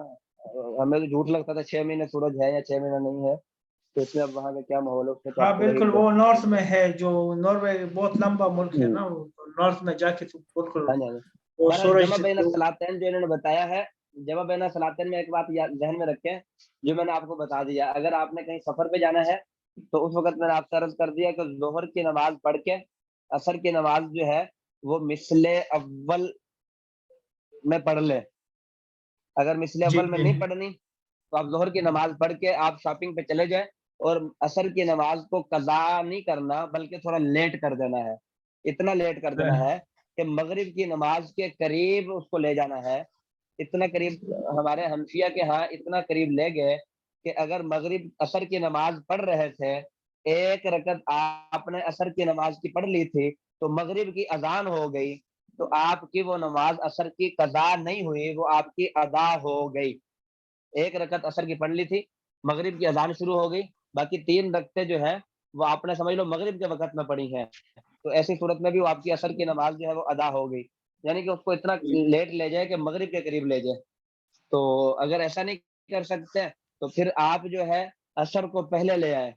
हमें तो झूठ लगता था 6 महीने सूरज है या 6 महीना नहीं है, तो इसलिए अब वहाँ का क्या माहौल है उससे तो हाँ आपको वही बिल्कुल, वो नॉर्थ में है, जो नॉर्वे बहुत लंबा मुल्क है ना, वो नॉर्थ में जाके तो बिल्कुल हाँ जी, वो बहरहाल सूरज जमा से बैन तो सलातैन जो इन्होंने बताया है, जमा बैन सलातैन में एक बात ध्यान में रखें, जो मैंने आपको बता दिया, अगर आपने कहीं सफर पे जाना है तो उस वक्त मैंने आपसे अर्ज कर दिया कि जोहर की नमाज पढ़ के असर की नमाज जो है वो मिसले अव्वल में पढ़ ले। अगर मिसले जी अव्वल में जी नहीं पढ़नी तो आप जोहर की नमाज पढ़ के आप शॉपिंग पे चले जाएं, और असर की नमाज को कज़ा नहीं करना बल्कि थोड़ा लेट कर देना है। इतना लेट कर देना है कि मगरिब की नमाज के करीब उसको ले जाना है। इतना करीब हमारे हनफिया के यहाँ इतना करीब ले गए कि अगर मगरिब असर की नमाज पढ़ रहे थे, एक रकत आपने असर की नमाज की पढ़ ली थी तो मगरिब की अजान हो गई, तो आपकी वो नमाज असर की कज़ा नहीं हुई, वो आपकी अदा हो गई। एक रकत असर की पढ़ ली थी, मगरिब की अजान शुरू हो गई, बाकी 3 रकतें जो है वो आपने समझ लो मगरिब के वक्त में पढ़ी है, तो ऐसी सूरत में भी वो आपकी असर की नमाज जो है वो अदा हो गई। यानी कि उसको इतना लेट ले जाए कि मगरिब के करीब ले जाए। तो अगर ऐसा नहीं कर सकते तो फिर आप जो है असर को पहले ले आए,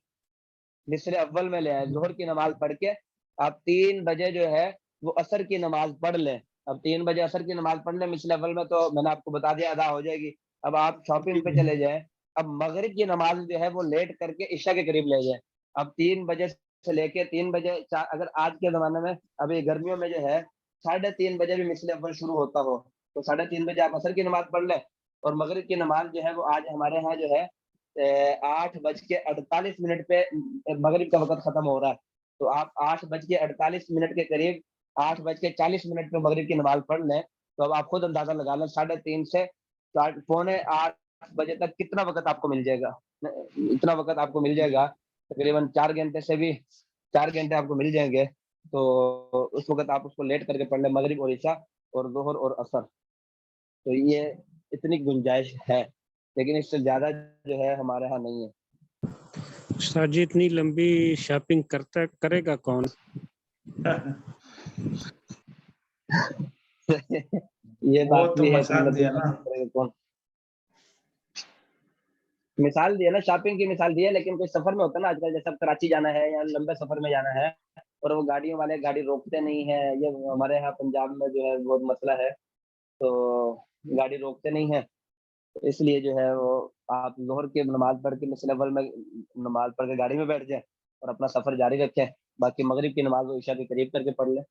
मिसरे अव्वल में ले आए, जोहर की नमाज पढ़ के आप 3 बजे जो है वो असर की नमाज पढ़ लें। अब 3 बजे असर की नमाज पढ़ लें मिसले अव्वल में, तो मैंने आपको बता दिया अदा हो जाएगी। अब आप शॉपिंग पे चले जाएं, अब मगरिब की नमाज जो है वो लेट करके इशा के करीब ले जाएं। अब 3 बजे से लेके 3 बजे अगर आज के ज़माने में अभी गर्मियों में जो है 3:30 बजे भी मिसले अव्वल शुरू होता हो, तो 3:30 बजे आप असर की नमाज पढ़ लें, और मगरिब की नमाज जो है वो आज हमारे यहाँ जो है 8:48 पे मगरिब का वक़्त ख़त्म हो रहा है। तो आप 8:48 के करीब 8:40 पे मगरिब की नमाज पढ़ लें, तो अब आप खुद अंदाज़ा लगा लें 3:30 से 7:45 बजे तक कितना वक़्त आपको मिल जाएगा। इतना वक़्त आपको मिल जाएगा, तकरीबन 4 घंटे से भी 4 घंटे आपको मिल जाएंगे, तो उस वक़्त आप उसको लेट करके पढ़ लें, मगरिब और इशा और ज़ोहर और असर। तो ये इतनी गुंजाइश है, लेकिन इससे ज़्यादा जो है हमारे यहाँ नहीं है। उस्ताद जी इतनी लंबी शॉपिंग करेगा कौन? वो ये बात तो भी है, मसाल दिया ना। कौन मिसाल दिया ना, शॉपिंग की मिसाल दी है, लेकिन कोई सफर में होता है ना, आजकल जैसे कराची जाना है या लंबे सफर में जाना है और वो गाड़ियों वाले गाड़ी रोकते नहीं है, ये हमारे यहाँ पंजाब में जो है बहुत मसला है, तो गाड़ी रोकते नहीं है, तो इसलिए जो है वो आप जोहर की नमाज पढ़ के मिसल अव्वल में नमाज पढ़ के गाड़ी में बैठ जाए और अपना सफर जारी रखें, बाकी मगरिब की नमाज वो इशा के करीब करके पढ़ लें।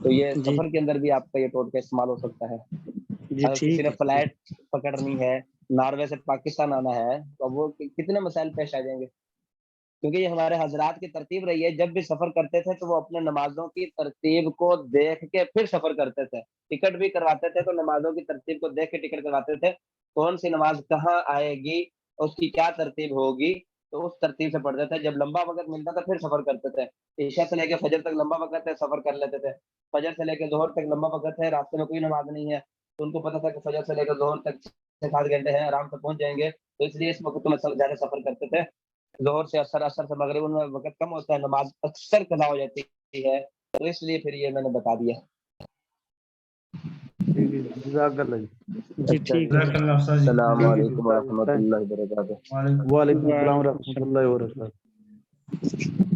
तो ये सफर के अंदर भी आपका ये टोटका इस्तेमाल हो सकता है। अगर किसी ने फ्लाइट पकड़नी है, नॉर्वे से पाकिस्तान आना है, तो वो कितने मसाइल पेश आ जाएंगे, क्योंकि ये हमारे हजरात की तरतीब रही है, जब भी सफर करते थे तो वो अपने नमाजों की तरतीब को देख के फिर सफर करते थे। टिकट भी करवाते थे तो नमाजों की तरतीब को देख के टिकट करवाते थे, कौन सी नमाज कहाँ आएगी, उसकी क्या तरतीब होगी, तो उस तरतीब से पढ़ते थे। जब लंबा वक्त मिलता था फिर सफर करते थे। ईशा से लेके फजर तक लंबा वक्त है, सफर कर लेते थे। फजर से लेके जोहर तक लंबा वक्त है, रास्ते में कोई नमाज नहीं है, तो उनको पता था कि फजर से लेकर जोहर तक 6-7 घंटे हैं, आराम से पहुंच जाएंगे, तो इसलिए इस वक्त में ज्यादा सफर करते थे। जोहर से असर, असर से मगरिब में वक्त कम होता है, नमाज अक्सर कज़ा हो जाती है, तो इसलिए फिर ये मैंने बता दिया। जी ठीक है। अस्सलाम वालेकुम व रहमतुल्लाहि व बरकातहू। वालेकुम अस्सलाम व रहमतुल्लाहि व बरकातहू।